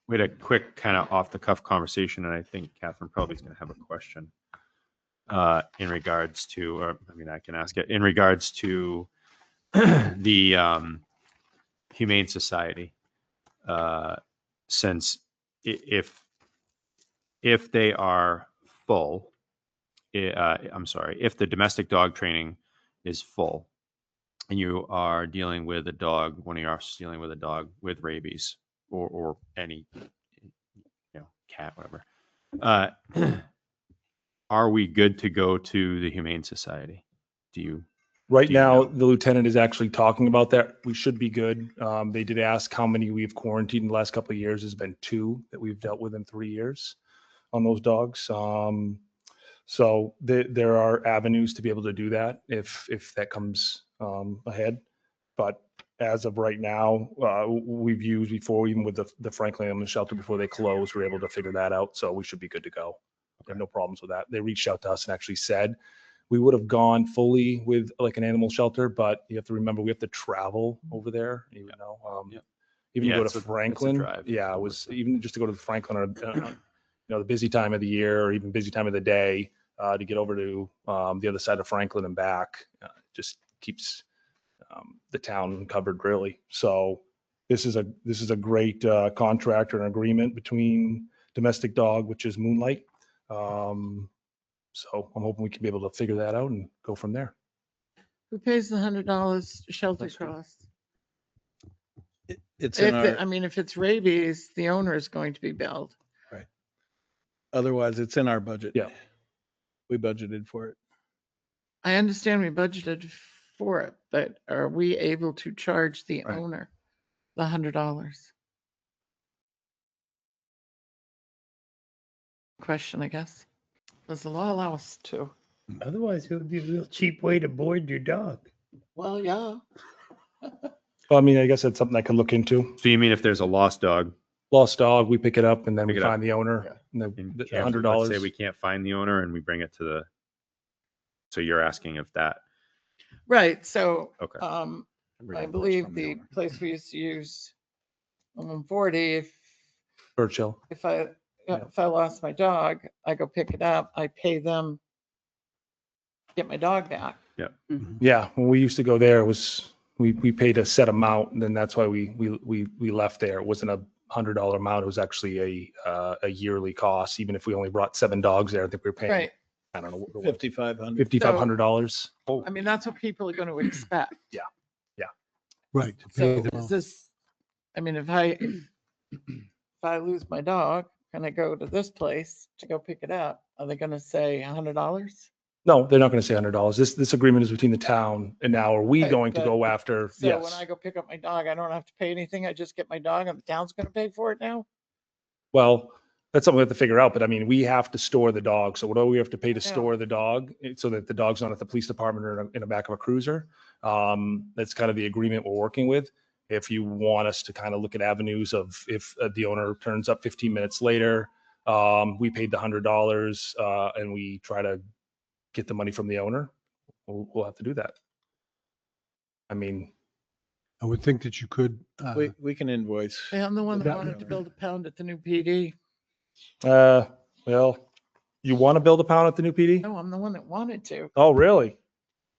We had a quick kind of off the cuff conversation, and I think Catherine probably is going to have a question in regards to, or I mean, I can ask it in regards to the Humane Society. since if they are full, I'm sorry, if the domestic dog training is full and you are dealing with a dog, one of your officers dealing with a dog with rabies or any, cat, whatever, are we good to go to the Humane Society? Right Do you now, know? the lieutenant is actually talking about that. We should be good. They did ask how many we've quarantined in the last couple of years. There's been 2 that we've dealt with in 3 years on those dogs. So there are avenues to be able to do that if that comes ahead. But as of right now, we've used before, even with the Franklin Animal Shelter before they closed, we were able to figure that out. So we should be good to go. We have no problems with that. They reached out to us and actually said, we would have gone fully with like an animal shelter, but you have to remember, we have to travel over there, even though, Yeah. even Yeah, to go it's to a Franklin. drive Yeah, it over, was so. even just to go to Franklin or, the busy time of the year or even busy time of the day, to get over to, the other side of Franklin and back, just keeps, the town covered really. So this is a great, contract or an agreement between Domestic Dog, which is Moonlight. So I'm hoping we can be able to figure that out and go from there. Who pays the $100 shelter That's true. cost? It's in our, If it's rabies, the owner is going to be billed. otherwise it's in our budget. Yeah. We budgeted for it. I understand we budgeted for it, but are we able to charge the Right. owner the $100? Question, I guess. Does the law allow us to? Otherwise, it would be a real cheap way to board your dog. Well, yeah. Well, I mean, I guess that's something I could look into. So you mean if there's a lost dog, Lost dog, we pick it up and then we Pick it up. find the owner. Yeah. And and the can't- $100. let's say we can't find the owner and we bring it to the, so you're asking if that, Right, so, okay. I believe the place we used to use on 140, Churchill. if I lost my dog, I go pick it up, I pay them, get my dog back. Yeah, when we used to go there, it was, we paid a set amount and then that's why we left there. It wasn't a $100 amount. It was actually a yearly cost. Even if we only brought 7 dogs there, I think we were paying, Right, I don't know, $5,500. $5,500. that's what people are going to expect. Right. to So pay them is out. this, if I lose my dog and I go to this place to go pick it up, are they going to say $100? No, they're not going to say $100. This agreement is between the town and now are we Right, going to but- go after? So when Yes. I go pick up my dog, I don't have to pay anything. I just get my dog and the town's going to pay for it now? Well, that's something we have to figure out, but I mean, we have to store the dog. So what do we have to pay to Yeah. store the dog so that the dog's not at the police department or in the back of a cruiser? That's kind of the agreement we're working with. If you want us to kind of look at avenues of if the owner turns up 15 minutes later, we paid the $100 and we try to get the money from the owner, we'll have to do that. I mean, I would think that you could, We can invoice. Hey, I'm the one that That- wanted to build a pound at the new PD. well, you want to build a pound at the new PD? No, I'm the one that wanted to. Oh, really?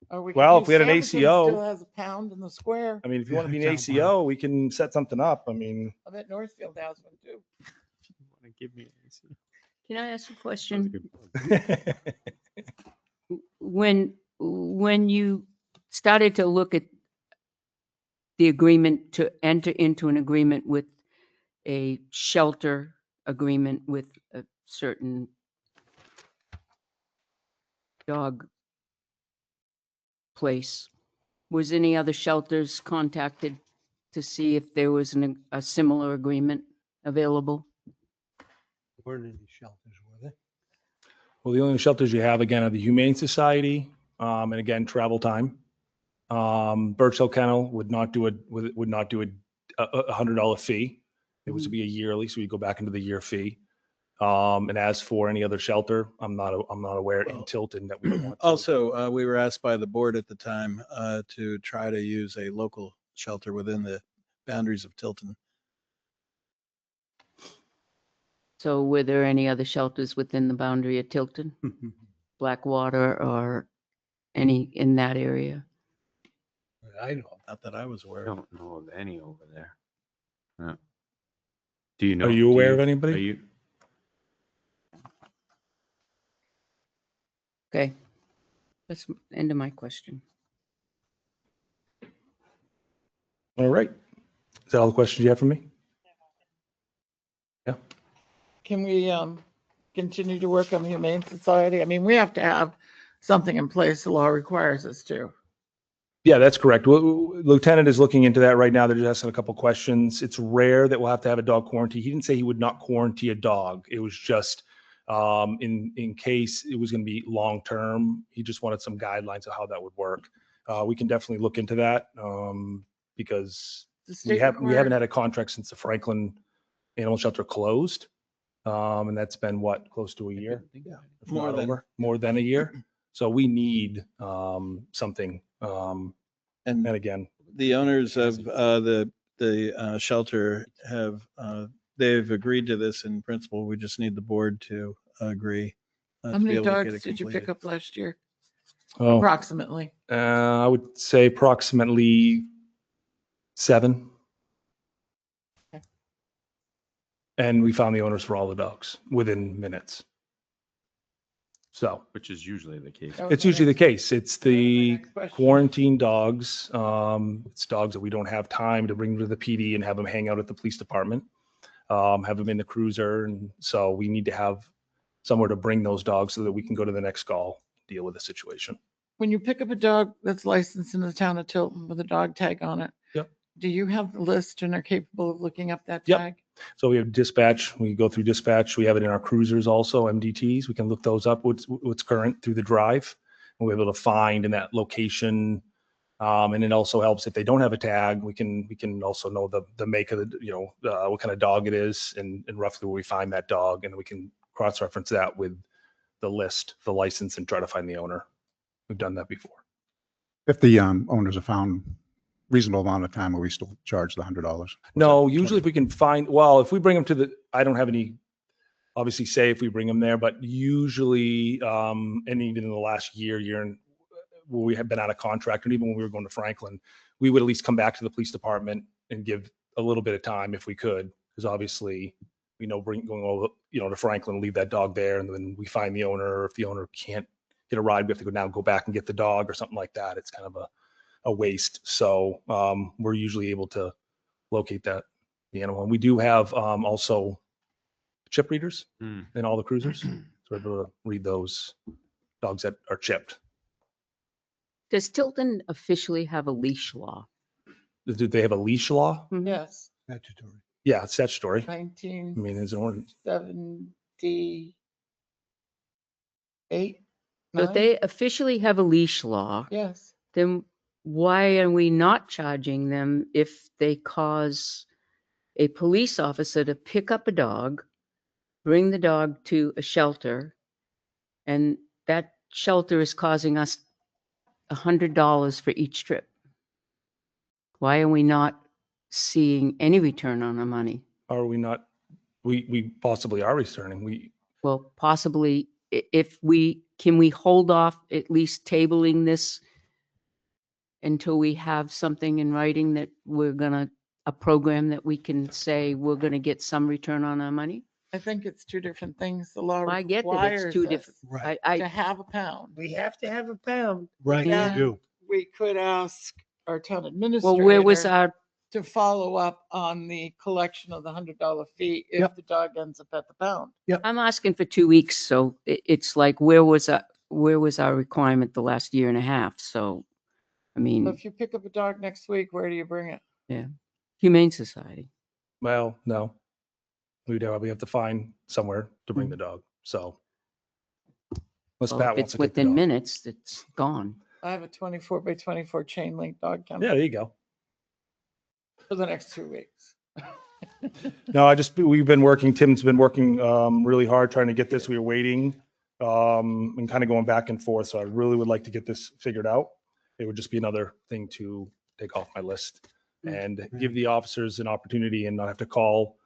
Or we could Well, if use we had an Sampson, ACO Still has a pound in the square. I mean, if you Yeah, want to be an exactly. ACO, we can set something up. I mean, I bet Northfield has one too. Can I ask a question? When you started to look at the agreement to enter into an agreement with a shelter agreement with a certain dog place, was any other shelters contacted to see if there was a similar agreement available? weren't any shelters, were there? well, the only shelters you have again are the Humane Society, and again, travel time. Birch Hill Kennel would not do a $100 fee. It was to be a yearly, so we go back into the year fee. And as for any other shelter, I'm not aware in Well, Tilton that we would want to. Also, we were asked by the board at the time to try to use a local shelter within the boundaries of Tilton. So were there any other shelters within the boundary of Tilton, Blackwater, or any in that area? I know. Not that I was aware I of. don't know of any over there. Do you know? Are you aware of anybody? Are you, Okay. That's the end of my question. All right. Is that all the questions you have for me? Yeah. Can we continue to work on the Humane Society? I mean, we have to have something in place. The law requires us to. Yeah, that's correct. Lieutenant is looking into that right now. They're just asking a couple questions. It's rare that we'll have to have a dog quarantine. He didn't say he would not quarantine a dog. It was just in case it was going to be long term. He just wanted some guidelines of how that would work. We can definitely look into that because The we state haven't requires- had a contract since the Franklin Animal Shelter closed, and that's been what, close to a year, if More not than. over, more than a year. So we need something. And And again, the owners of the shelter have, they've agreed to this in principle. We just need the board to agree. How To be many able to get dogs it did you pick completed. up last year? oh, Approximately. I would say approximately 7. Okay. And we found the owners for all the dogs within minutes. So which is usually the case. That was it's my usually the next- case. It's that was my the next question. quarantine dogs. It's dogs that we don't have time to bring to the PD and have them hang out at the police department. Have them in the cruiser. And so we need to have somewhere to bring those dogs so that we can go to the next call, deal with the situation. When you pick up a dog that's licensed in the town of Tilton with a dog tag on it. Yep. Do you have the list and are capable of looking up that Yep. tag? So we have dispatch, we go through dispatch, we have it in our cruisers also, MDTs, we can look those up, what's current through the drive. And we're able to find in that location. And it also helps if they don't have a tag, we can also know the make of the, what kind of dog it is and roughly where we find that dog. And we can cross-reference that with the list, the license, and try to find the owner. We've done that before. If the owners are found reasonable amount of time, will we still charge the $100? No, usually if we can find, well, if we bring them to the, I don't have any, obviously say if we bring them there, but usually, and even in the last year and where we have been out of contract, and even when we were going to Franklin, we would at least come back to the police department and give a little bit of time if we could, because obviously, going over, to Franklin, leave that dog there, and then we find the owner, or if the owner can't get a ride, we have to go back and get the dog or something like that. It's kind of a waste. So we're usually able to locate the animal. And we do have also chip readers Hmm. in all the cruisers. So we're able to read those dogs that are chipped. Does Tilton officially have a leash law? Do they have a leash law? Mhm. Yes, Statutory. Yeah, it's statutory. I 1978. mean, there's an ordinance. So if they officially have a leash law, Yes. then why are we not charging them if they cause a police officer to pick up a dog, bring the dog to a shelter, and that shelter is causing us $100 for each trip? Why are we not seeing any return on our money? Are we not? We possibly are returning. Well, possibly, can we hold off at least tabling this until we have something in writing that a program that we can say we're gonna get some return on our money? I think it's two different things. The law Well, I get that it's requires two us different. Right. to have a pound. We have to have a pound. Right, you Yeah. do. We could ask our town Well, where was administrator our, to follow up on the collection of the $100 fee if Yep. the dog ends up at the pound. I'm asking for 2 weeks, so it's like, where was our requirement the last year and a half? So, I So mean, if you pick up a dog next week, where do you bring it? Humane Society. Well, no. We have to find somewhere to bring the dog. So unless Well, Pat if wants it's to take the within dog. minutes, it's gone. I have a 24 by 24 chain link dog kennel Yeah, there you go. for the next 2 weeks. No, we've been working, Tim's been working really hard trying to get this. We were waiting and kind of going back and forth. So I really would like to get this figured out. It would just be another thing to take off my list and give the officers an opportunity and not have to call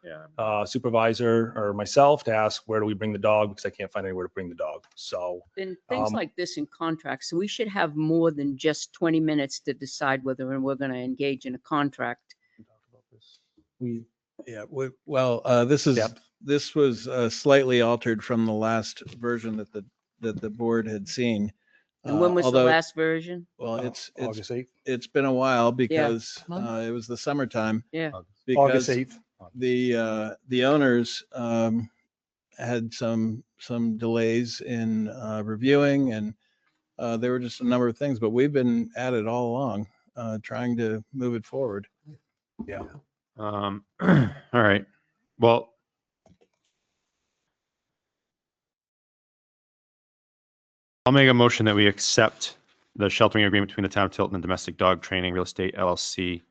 supervisor or myself to ask, where do we bring the dog? Because I can't find anywhere to bring the dog. So Then things like this in contracts, so we should have more than just 20 minutes to decide whether we're going to engage in a contract. we Yeah, well, Depth. this was slightly altered from the last version that the board had seen. And when was the Although, last version? well, August 8th. it's been a while because Month? it was the summertime. Yeah. August Because 8th. the owners had some delays in reviewing, and there were just a number of things, but we've been at it all along, trying to move it forward. Yeah. All right. Well, I'll make a motion that we accept the sheltering agreement between the town of Tilton and Domestic Dog Training Real Estate LLC.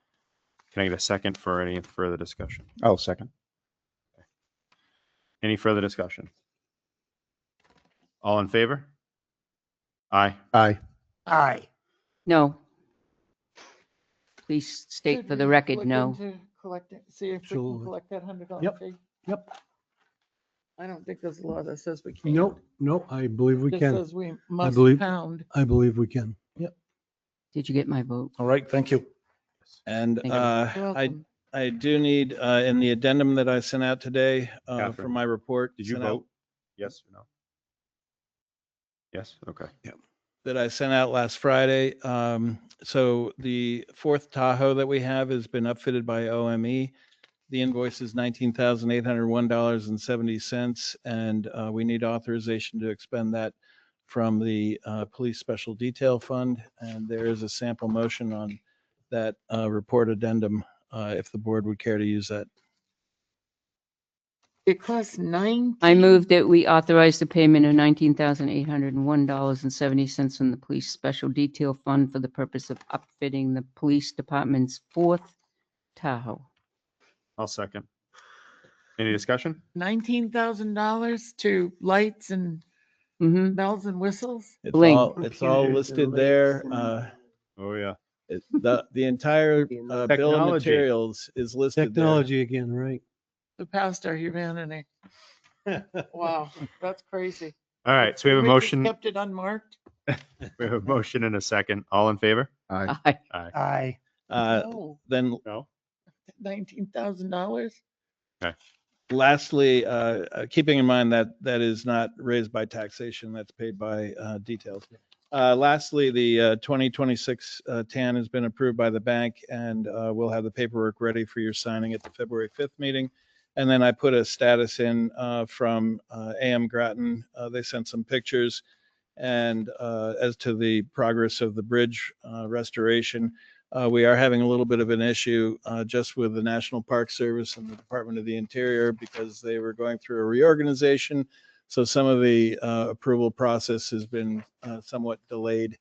Can I get a second for any further discussion? Oh, second. Any further discussion? All in favor? Aye. Aye. Aye. No. Please state Should for the we record, look no. into collecting, see if we can Absolutely. collect that $100 Yep. fee? Yep. I don't think there's a law that says we can't. Nope, nope, I believe we Just can. says we must believe- pound. I believe we can. Yep. Did you get my vote? All right, thank you. And Thank you. Welcome. I do need, in the addendum that I sent out today for Catherine, my report. Did you sent out- vote? Yes or no? Yes, okay. That I sent out last Friday. So the fourth Tahoe that we have has been upfitted by OME. The invoice is $19,801.70, and we need authorization to expend that from the Police Special Detail Fund. And there is a sample motion on that report addendum, if the board would care to use that. It costs 9. I move that we authorize the payment of $19,801.70 from the Police Special Detail Fund for the purpose of upfitting the police department's fourth Tahoe. I'll second. Any discussion? $19,000 to lights and Mm-hmm. bells and whistles? Bling. It's all listed there. Oh, yeah. The entire bill of Technology. materials is listed there. Technology again, right? The past our humanity. Wow, that's crazy. All right, so we have a We just motion, Kept it unmarked? we have a motion and a second. All in favor? Aye. Aye. Aye. Aye. No, Then No? $19,000? lastly, keeping in mind that that is not raised by taxation, that's paid by details. Lastly, the 2026 TAN has been approved by the bank, and we'll have the paperwork ready for your signing at the February 5th meeting. And then I put a status in from AM Groton. They sent some pictures, and as to the progress of the bridge restoration, we are having a little bit of an issue just with the National Park Service and the Department of the Interior because they were going through a reorganization. So some of the approval process has been somewhat delayed,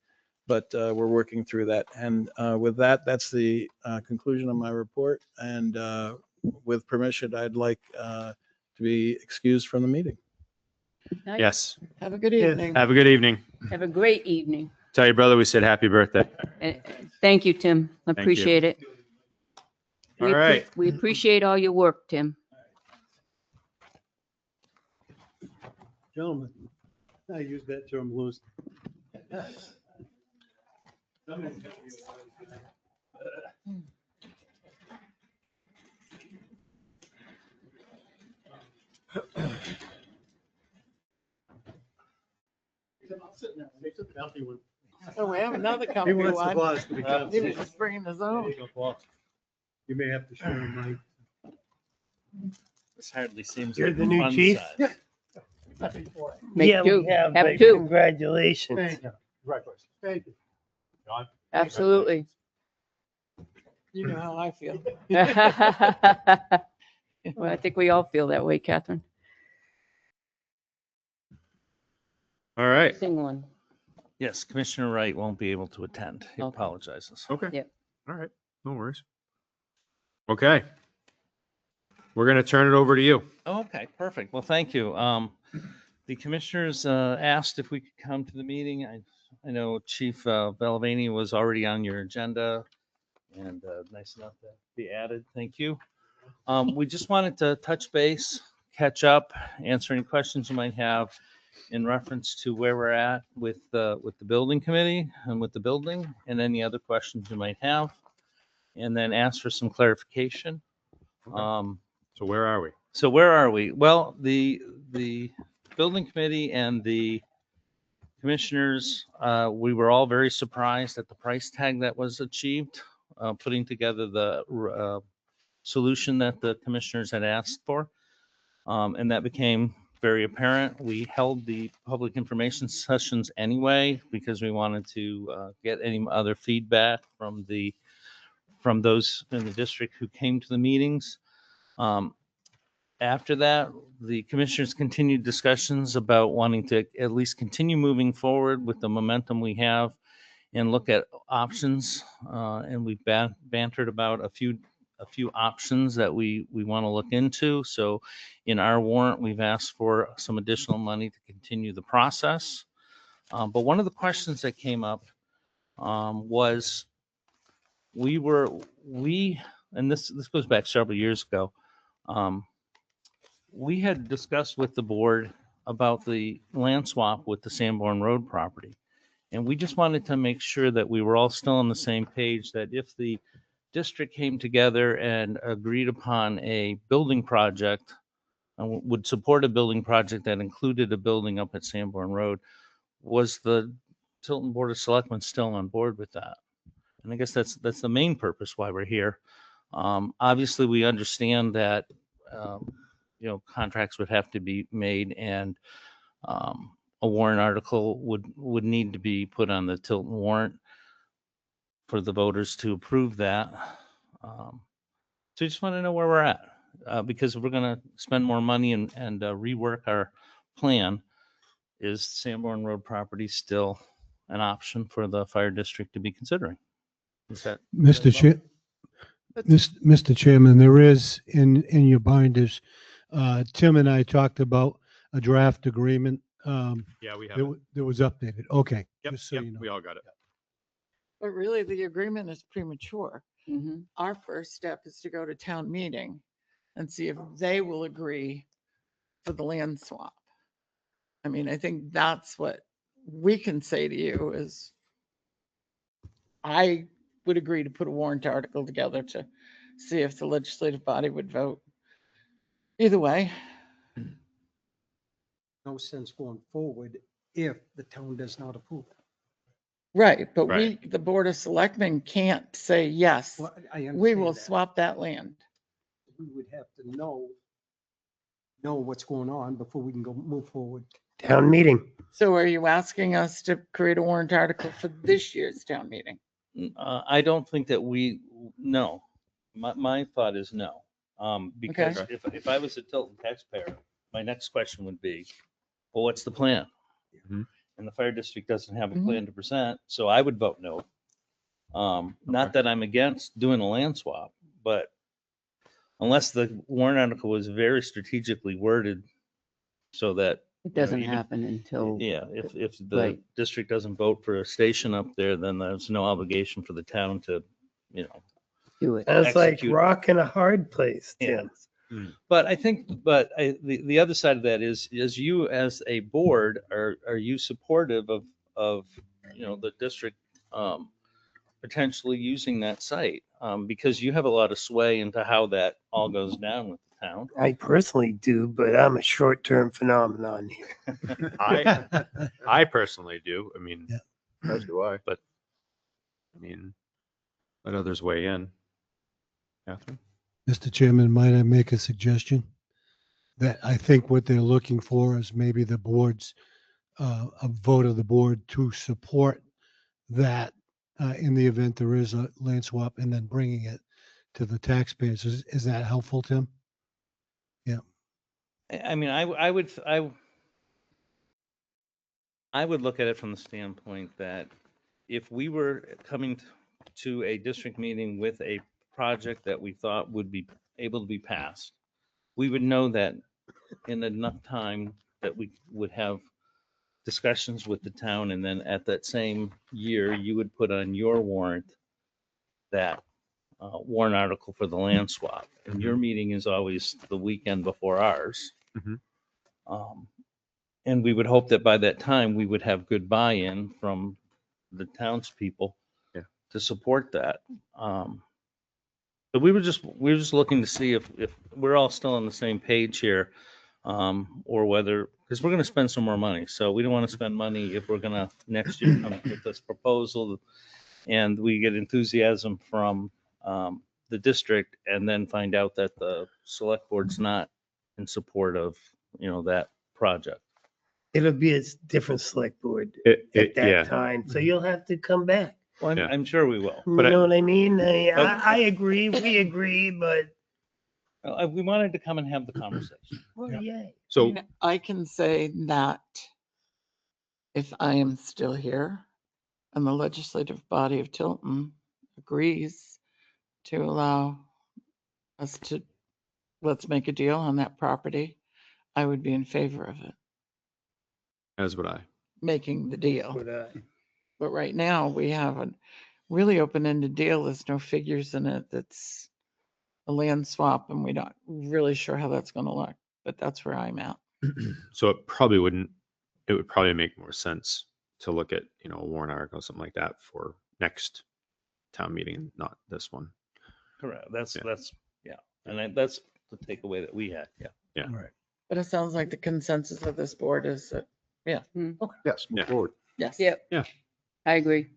but we're working through that. And with that, that's the conclusion of my report. And with permission, I'd like to be excused from the meeting. Nice. Yes. Have a good Yes. evening. Have a good evening. Have a great evening. Tell your brother we said happy birthday. Thank you, Tim. I you. appreciate it. All right. We appreciate all your work, Tim. Gentlemen, I use that term loose. Oh, we have another He company wants the one. boss to become. He was just bringing his own. You may have to share a mic. This hardly seems. You're like the a new fun chief? size. Make Yeah, two. we have, Have but two. congratulations. Thank you. Congratulations. Thank you. Absolutely. You know how I feel. Well, I think we all feel that way, Catherine. All right. Sing one. Yes, Commissioner Wright won't be able to attend. He Okay. apologizes. Okay. Yep. All right. No worries. Okay. We're going to turn it over to you. Okay, perfect. Well, thank you. The commissioners asked if we could come to the meeting. I know Chief Belvini was already on your agenda and nice enough to be added. Thank you. We just wanted to touch base, catch up, answer any questions you might have in reference to where we're at with the building committee and with the building and any other questions you might have, and then ask for some clarification. So where are we? So where are we? Well, the building committee and the commissioners, we were all very surprised at the price tag that was achieved, putting together the solution that the commissioners had asked for. And that became very apparent. We held the public information sessions anyway because we wanted to get any other feedback from those in the district who came to the meetings. After that, the commissioners continued discussions about wanting to at least continue moving forward with the momentum we have and look at options. And we've bantered about a few options that we want to look into. So in our warrant, we've asked for some additional money to continue the process. But one of the questions that came up was and this goes back several years ago. We had discussed with the board about the land swap with the Sanborn Road property. And we just wanted to make sure that we were all still on the same page, that if the district came together and agreed upon a building project, and would support a building project that included a building up at Sanborn Road, was the Tilton Board of Selectmen still on board with that? And I guess that's the main purpose why we're here. Obviously, we understand that contracts would have to be made, and a warrant article would need to be put on the Tilton warrant for the voters to approve that. So I just want to know where we're at, because we're going to spend more money and rework our plan. Is Sanborn Road property still an option for the fire district to be considering? Is that Mr. Chairman, there is in your binders, Tim and I talked about a draft agreement. Yeah, we have it. That was updated. Okay. Yep, just so yep, you know. we all got it. But really, the agreement is premature. Mhm. Our first step is to go to town meeting and see if they will agree for the land swap. I mean, I think that's what we can say to you is I would agree to put a warrant article together to see if the legislative body would vote. Either way, No sense going forward if the town does not approve. right, but Right. the Board of Selectmen can't say, yes, Well, I we understand will that. swap that land. We would have to know what's going on before we can go move forward. Town meeting. So are you asking us to create a warrant article for this year's town meeting? I don't think that no. My thought is no. Because if I was a Tilton taxpayer, my next question would be, well, what's the plan? Mhm. And the fire district doesn't have a Mhm. plan to present, so I would vote no. Not that I'm against doing a land swap, but unless the warrant article was very strategically worded so that, It doesn't even- happen until, yeah, if the Right. district doesn't vote for a station up there, then there's no obligation for the town to, do it. Sounds like Execute. rock in a hard place, Yeah. Tim. But I think, the other side of that is you as a board, are you supportive of, the district potentially using that site? Because you have a lot of sway into how that all goes down with the town. I personally do, but I'm a short-term phenomenon here. I personally do. I mean, Yeah. as do I, but I mean, let others weigh in. Catherine? Mr. Chairman, might I make a suggestion? That I think what they're looking for is maybe the board's, a vote of the board to support that in the event there is a land swap and then bringing it to the taxpayers. Is that helpful, Tim? I mean, I would look at it from the standpoint that if we were coming to a district meeting with a project that we thought would be able to be passed, we would know that in enough time that we would have discussions with the town, and then at that same year, you would put on your warrant that warrant article for the land swap. And your meeting is always the weekend before ours. Mhm. And we would hope that by that time, we would have good buy-in from the townspeople Yeah. to support that. But we were just looking to see if we're all still on the same page here, or whether, because we're going to spend some more money. So we don't want to spend money if we're going to next year come with this proposal and we get enthusiasm from the district and then find out that the select board's not in support of, that project. It'll be a different select board Yeah. at that time, so you'll have to come back. Well, Yeah. I'm sure we will. You But know what I mean? But- I agree, we agree, but, We wanted to come and have the conversation. well, yay. So, I can say that if I am still here and the legislative body of Tilton agrees to allow us to, let's make a deal on that property, I would be in favor of it, as would I. making the deal. But, But right now, we have a really open-ended deal. There's no figures in it. That's a land swap, and we're not really sure how that's going to look, but that's where I'm at. So it would probably make more sense to look at, a warrant article, something like that for next town meeting, not this one. Correct. That's, Yeah. yeah. And that's the takeaway that we had. Yeah. All right. But it sounds like the consensus of this board is that, Yes, Yeah. move forward. yes. Yep. Yeah. I agree.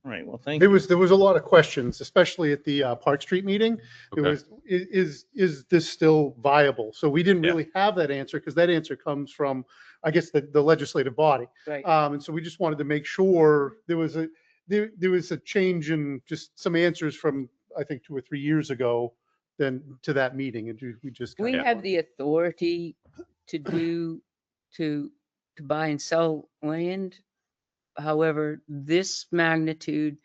All right. Well, thank There you. was a lot of questions, especially at the Park Street meeting. It Okay. was, is this still viable? So we didn't Yeah. really have that answer because that answer comes from, I guess, the legislative body. Right. And so we just wanted to make sure there was a change in just some answers from, I think, 2 or 3 years ago then to that meeting. And we just. We kinda- have the authority to do, to buy and sell land. However, this magnitude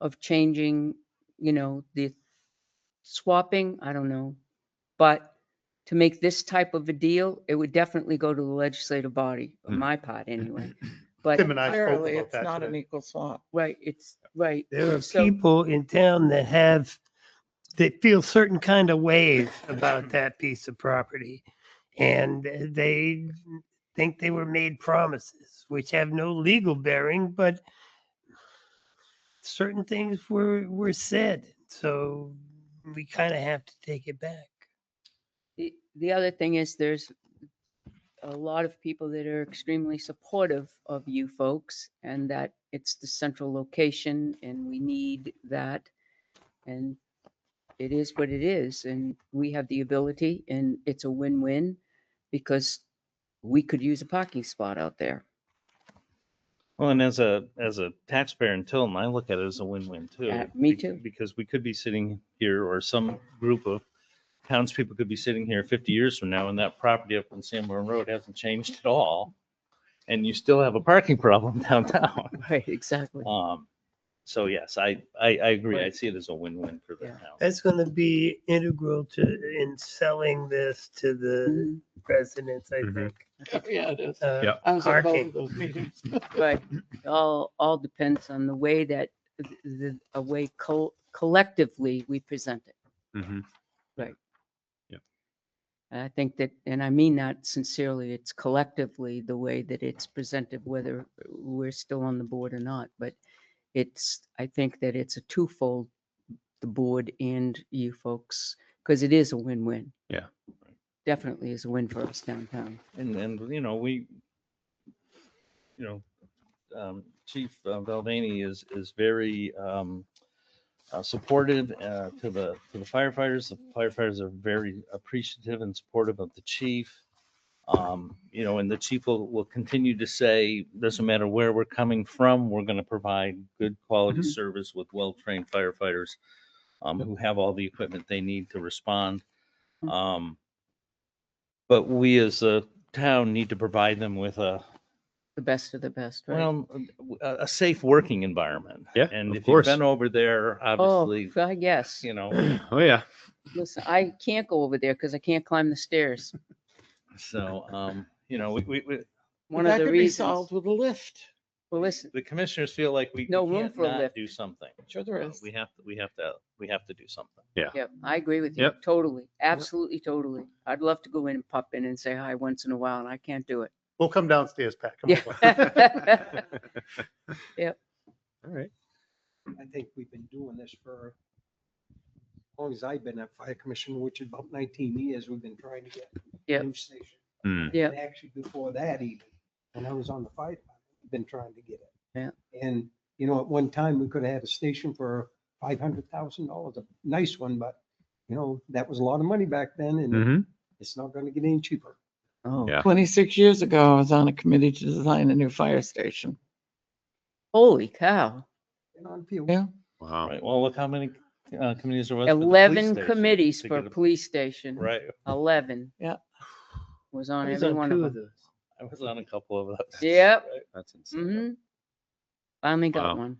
of changing, the swapping, I don't know. But to make this type of a deal, it would definitely go to the legislative body, on my part anyway. But, Tim and I spoke Clearly, about it's that not an today. equal swap. right, it's, right. there are So- people in town that feel certain kind of ways about that piece of property. And they think they were made promises, which have no legal bearing, but certain things were said. So we kind of have to take it back. The other thing is there's a lot of people that are extremely supportive of you folks and that it's the central location and we need that. And it is what it is. And we have the ability and it's a win-win because we could use a parking spot out there. Well, and as a taxpayer in Tilton, I look at it as a win-win too. Yeah, me too. Because we could be sitting here, or some group of townspeople could be sitting here 50 years from now, and that property up on Sanborn Road hasn't changed at all, and you still have a parking problem downtown. Right, exactly. So yes, I agree. I see it as a win-win for the Yeah. town. That's going to be integral in selling this to the Mhm. residents, I Mhm. think. Yeah, it is. Yeah. I was at both Parking. of those meetings. Right. All depends on the way that, a way collectively we present it. Mhm. And I think that, and I mean that sincerely, it's collectively the way that it's presented, whether we're still on the board or not. But I think that it's a twofold, the board and you folks, because it is a win-win. Yeah. Definitely is a win for us downtown. And Chief Valvani is very supportive to the firefighters. The firefighters are very appreciative and supportive of the chief. And the chief will continue to say, doesn't matter where we're coming from, we're going to provide good quality service with well-trained firefighters who have all the equipment they need to respond. But we as a town need to provide them with The best of the best, right? a safe working environment. Yeah, And of if course. you've been over there, Oh, obviously, I guess. Oh, yeah. Listen, I can't go over there because I can't climb the stairs. so, One That of the could be reasons. solved with a lift. Well, listen, the commissioners feel like we No we room can't for a not lift. do something. Sure there is. We have to do something. yep, I agree with you. Yep. Totally. Absolutely, totally. I'd love to go in and pop in and say hi once in a while, and I can't do it. We'll come downstairs, Pat. Come Yeah. on. All right. All right. I think we've been doing this for long as I've been a fire commissioner, which is about 19 years, we've been trying to get a Yep. new station. Hmm. Yep. And actually before that even, when I was on the fire department, we've been trying to get it. Yeah. And, you know, at one time, we could have had a station for $500,000, a nice one, but, you know, that was a lot of money back then, and Mm-hmm. it's not gonna get any cheaper. Oh, Yeah. 26 years ago, I was on a committee to design a new fire station. holy cow. And on field. Yeah. Wow. Right, well, look how many committees there was. for the police 11 station committees to for get a- police station. Right, 11. Yeah. Was on I was every on one 2 of of them. those. I was on a couple of those. Yep. Right. That's insane. Mm-hmm. Finally got Wow.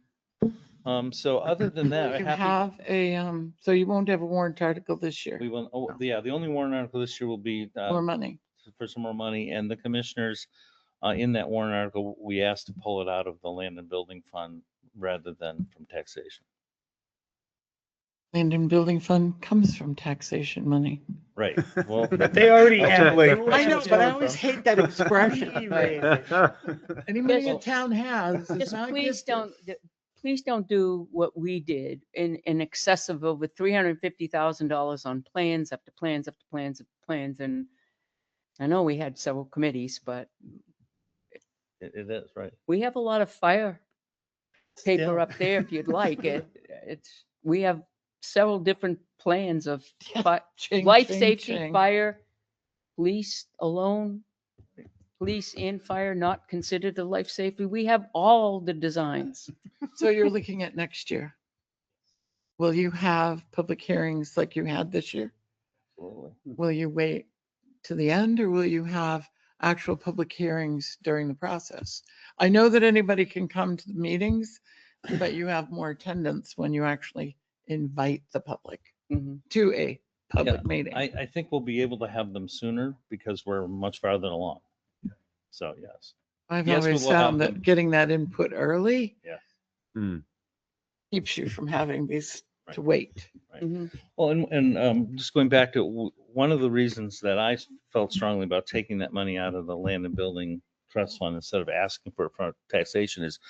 one. So other than that, You I happy, have a, so you won't have a warrant article this year, we will, oh, yeah, the only warrant article this year will be more money. for some more money, and the commissioners, in that warrant article, we asked to pull it out of the land and building fund rather than from taxation. Land and building fund comes from taxation money. Right, well. But they already have. Okay. I know, but I always hate that expression. Any money a Just- town has is Just not please gifted. please don't do what we did in excess of over $350,000 on plans after plans after plans after plans. And I know we had several committees, but It is, right. we have a lot of fire paper Still. up there if you'd like it. We have several different plans of Ching, life ching, safety, ching. fire, police alone, police and fire not considered a life safety. We have all the designs. So you're looking at next year. Will you have public hearings like you had this year? Absolutely. Will you wait to the end, or will you have actual public hearings during the process? I know that anybody can come to the meetings, but you have more attendance when you actually invite the public Mhm. to a public Yeah, meeting. I think we'll be able to have them sooner because we're much farther along. So, yes. I've yes, we always will have found that them. getting that input early Yeah. Hmm. keeps you from having these to Right. wait. Mhm. Well, and just going back to one of the reasons that I felt strongly about taking that money out of the land and building trust fund instead of asking for it for taxation is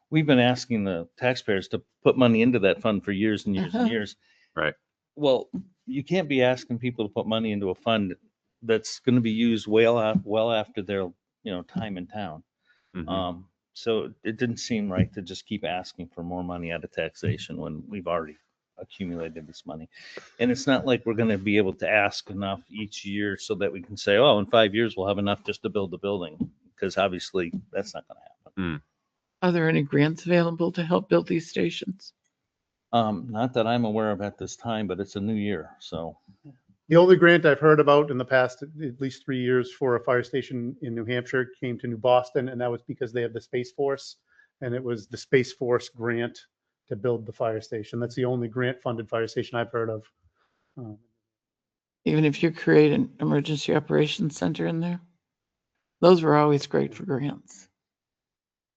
we've been asking the taxpayers to put money into that fund for years and years and years. Right. Well, you can't be asking people to put money into a fund that's going to be used well after their, time in town. Mhm. So it didn't seem right to just keep asking for more money out of taxation when we've already accumulated this money. And it's not like we're going to be able to ask enough each year so that we can say, oh, in 5 years, we'll have enough just to build the building. Because obviously that's not going to happen. Are there any grants available to help build these stations? Not that I'm aware of at this time, but it's a new year. So The only grant I've heard about in the past at least 3 years for a fire station in New Hampshire came to New Boston, and that was because they have the Space Force, and it was the Space Force grant to build the fire station. That's the only grant-funded fire station I've heard of. Even if you create an emergency operations center in there? Those were always great for grants.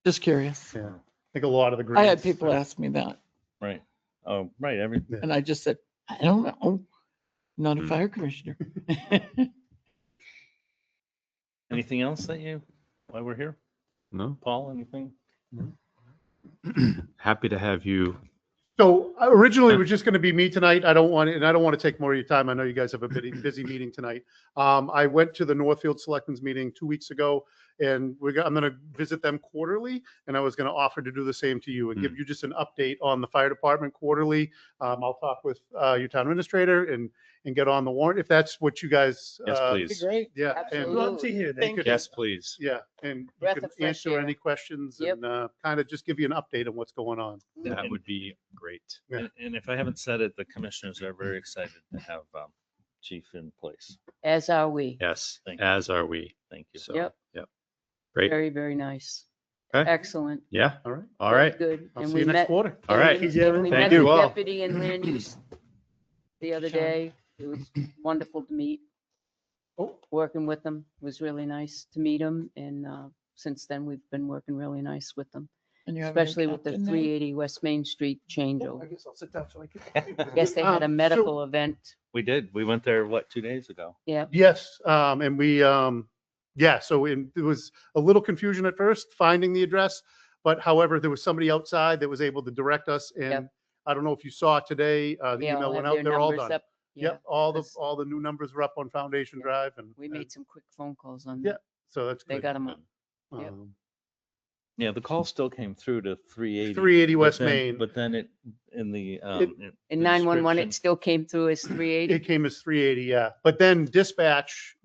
Just curious. Yeah, I think a lot of the I grants. had people ask me that, right. Oh, right. and I just said, I don't know. I'm not a Hmm. fire commissioner. Anything else why we're here? No. Paul, anything? Happy to have you. So originally it was just going to be me tonight. I don't want to take more of your time. I know you guys have a busy meeting tonight. I went to the Northfield Selectmen's meeting 2 weeks ago, and I'm going to visit them quarterly. And I was going to offer to do the same to you and give you just an update on the fire department quarterly. I'll talk with your town administrator and get on the warrant if that's what you guys. Yes, That'd be please. great. Yeah. Absolutely. And Love to hear that. Thank you. Yes, please. yeah, and you Breath can of fresh answer air. any questions Yep. and kind of just give you an update on what's going on. That would be great. Yeah. And if I haven't said it, the commissioners are very excited to have Chief in place. As are we. Yes, Thank you. as are we. Thank you. So, Yep. yep. Great. Very, very nice. Okay. Excellent. Yeah. All right. All right. Good. I'll And see we you next met. quarter. All right. Thank you, gentlemen. We Thank met you the all. deputy in land use the other Sure. day. It was wonderful to meet. Oh. Working with them was really nice to meet them. And since then, we've been working really nice with them, And you have a new especially with the captain now? 380 West Main Street I changeover. guess I'll sit down so I can. I guess they had a So- medical event. We did. We went there, 2 days ago? Yep. Yes, and we, so there was a little confusion at first finding the address, but however, there was somebody outside that was able to direct us and I don't know if you saw today, the They all email have went their out, they're all numbers done. up. Yeah, Yep, all 'cause the new numbers are up on Foundation Yeah. Drive and. we made some quick phone calls on Yeah, that. so that's They good. got them up. Yep. Yeah, the call still came through to 380. 380 but West then- Main. But then it, in the, In the 911, description- it still came through as 380. It came as 380, yeah. But then dispatched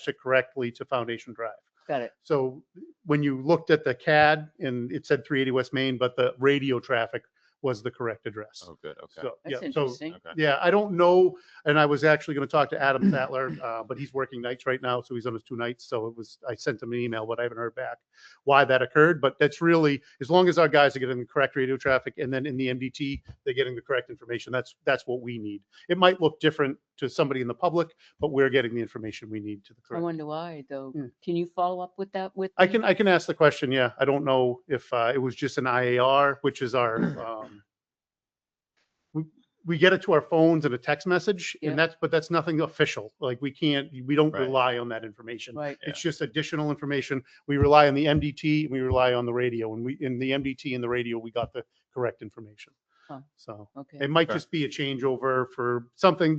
it correctly to Foundation Drive. Got it. So when you looked at the CAD and it said 380 West Main, but the radio traffic was the correct address. Oh, good. Okay. So, That's yeah, so, interesting. Okay. yeah, I don't know. And I was actually going to talk to Adam Sattler, but he's working nights right now. So he's on his 2 nights. So I sent him an email, but I haven't heard back why that occurred. But that's really, as long as our guys are getting the correct radio traffic and then in the MDT, they're getting the correct information. That's what we need. It might look different to somebody in the public, but we're getting the information we need to the I correct. wonder why, though. Hmm. Can you follow up with that with? I them? can ask the question. Yeah. I don't know if it was just an IAR, which is our, we get it to our phones in a text message Yeah. and that's nothing official. Like we don't Right. rely on that information. Right. It's just additional information. We rely on the MDT and we rely on the radio and in the MDT and the radio, we got the correct information. Huh. So Okay. it might Okay. just be a changeover for something.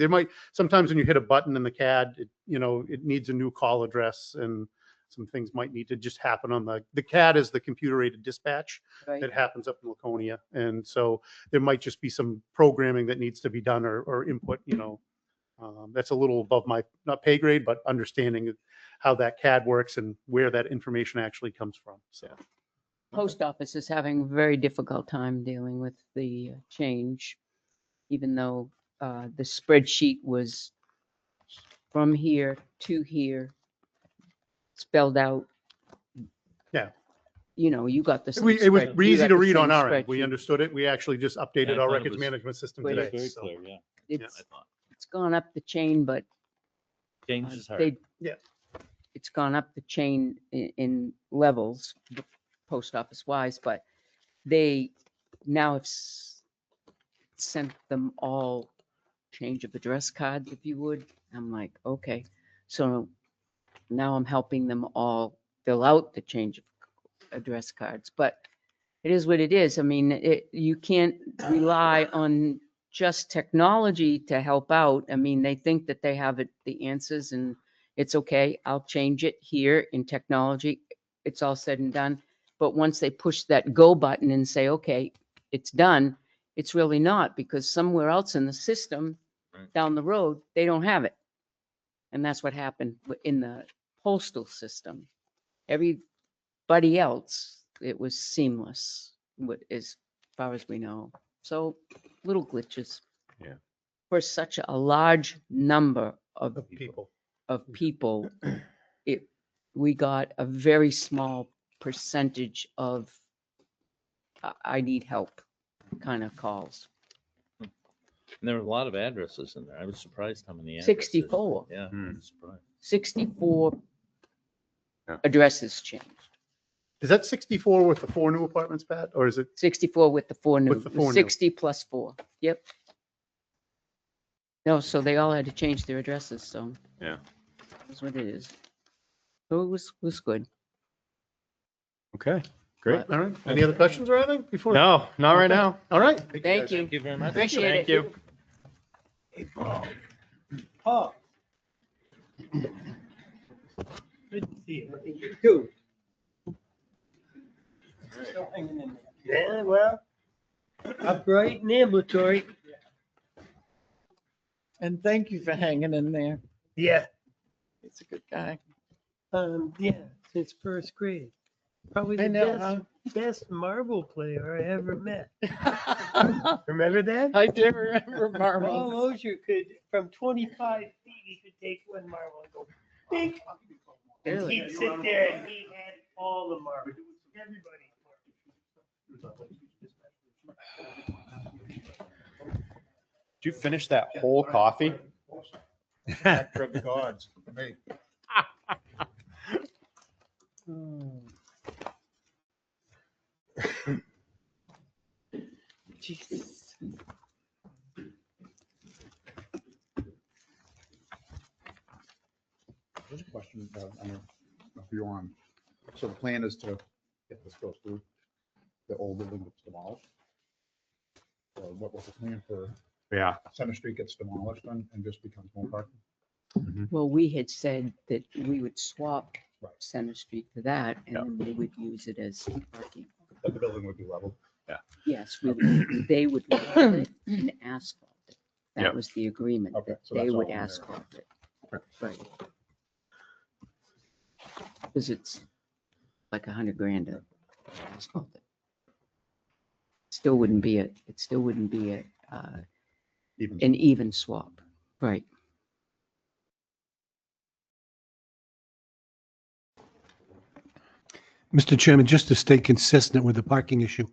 Sometimes when you hit a button in the CAD, it needs a new call address and some things might need to just happen on the CAD is the computer aided dispatch Right. that happens up in Laconia. And so there might just be some programming that needs to be done or input, that's a little above my, not pay grade, but understanding how that CAD works and where that information actually comes from. So. Post office is having a very difficult time dealing with the change, even though the spreadsheet was from here to here, spelled out. Yeah. You got the. It was spread- you easy got to the read on same our end. We spreadsheet. understood it. We actually just Yeah, updated I our thought it records was- management system Great. today. Very So. clear, yeah. It's, I thought. it's gone up the chain, but Change is hard. they. Yeah. It's gone up the chain in levels, post office wise, but they now have sent them all change of address cards, if you would. I'm like, okay. So now I'm helping them all fill out the change of address cards, but it is what it is. I mean, you can't rely on just technology to help out. I mean, they think that they have the answers and it's okay. I'll change it here in technology. It's all said and done. But once they push that go button and say, okay, it's done, it's really not, because somewhere else in the system Right. down the road, they don't have it. And that's what happened in the postal system. Everybody else, it was seamless, as far as we know. So little glitches. Yeah. For such a large number of Of people. people, we got a very small percentage of I need help kind of calls. And there were a lot of addresses in there. I was surprised how many. 64. Yeah, I Hmm. was surprised. 64 Yeah. addresses changed. Is that 64 with the 4 new apartments, Pat? Or is it? 64 with the 4 new. With the 4 new. 60 plus 4. Yep. No, so they all had to change their addresses, so. Yeah. That's what it is. So it was good. Okay. Great. All right. Any other questions or anything before? No, not right now. All right. Thank you. Thank you very much. Appreciate Thank it. you. Oh, Good to see you. you too. Still hanging in there. Yeah, well, upright and ambulatory. And thank you for hanging in there. Yeah, He's a good guy. yeah, since first grade. Probably I the know, best marble player I ever met. huh? Remember that? I do remember Paul marbles. Mosher could, from 25 feet, he could take one marble and go, bink. And Really? he'd sit there and he had all the marbles. Everybody. Did you finish that whole coffee? Of gods, me. Jesus. There's a question, I don't know if you're on. So the plan is to, if this goes through, the old building gets demolished? or what was the plan for Yeah. Center Street gets demolished and just becomes more parking. Well, we had said that we would swap Right. Center Street for that and Yeah. then we would use it as parking. But the building would be leveled. Yes, they would level it and asphalt it. Yep. That was the agreement, Okay, that so they that's would all in there. asphalt it. Right. Right. Because it's like $100,000 to asphalt it. Still wouldn't be it still wouldn't be Even an even swap. Right. Mr. Chairman, just to stay consistent with the parking issue,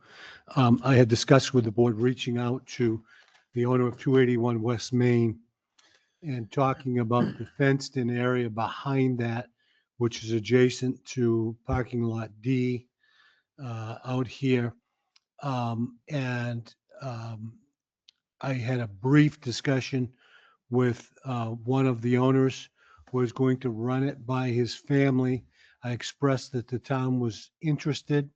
I had discussed with the board reaching out to the owner of 281 West Main and talking about the fenced-in area behind that, which is adjacent to parking lot D out here. I had a brief discussion with one of the owners who was going to run it by his family. I expressed that the town was interested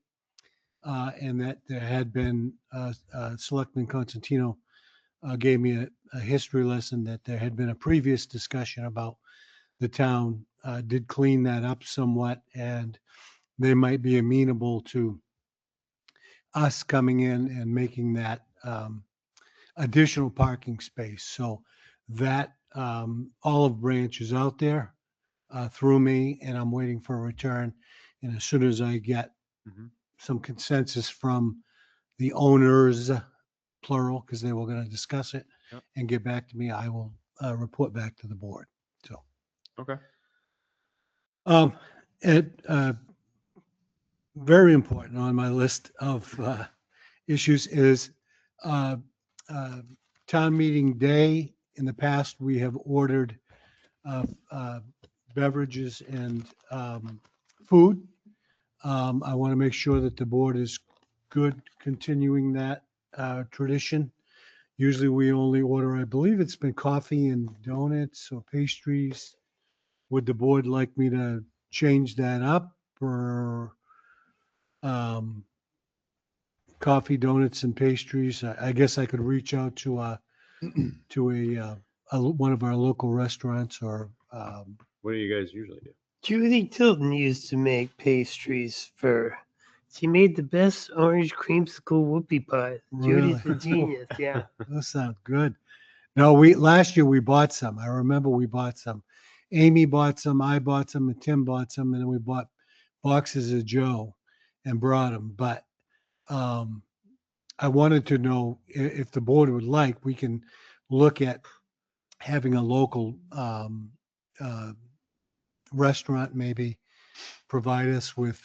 and that there had been, Selectman Constantino gave me a history lesson that there had been a previous discussion about the town did clean that up somewhat and they might be amenable to us coming in and making that additional parking space. So that olive branch is out there through me and I'm waiting for a return. And as soon as I get Mhm. some consensus from the owners, plural, because they were going to discuss it Yep. and get back to me, I will report back to the board. So, Okay. very important on my list of issues is town meeting day. In the past, we have ordered beverages and food. I want to make sure that the board is good continuing that tradition. Usually we only order, I believe it's been coffee and donuts or pastries. Would the board like me to change that up or coffee, donuts and pastries? I guess I could reach out to a one of our local restaurants or What do you guys usually do? Judy Tilton used to make pastries for. She made the best orange creamsicle whoopie pie. Judy's a Really? genius. Yeah. Those sound good. No, last year we bought some. I remember we bought some. Amy bought some, I bought some, and Tim bought some, and then we bought boxes of Joe and brought them. But I wanted to know if the board would like, we can look at having a local restaurant maybe provide us with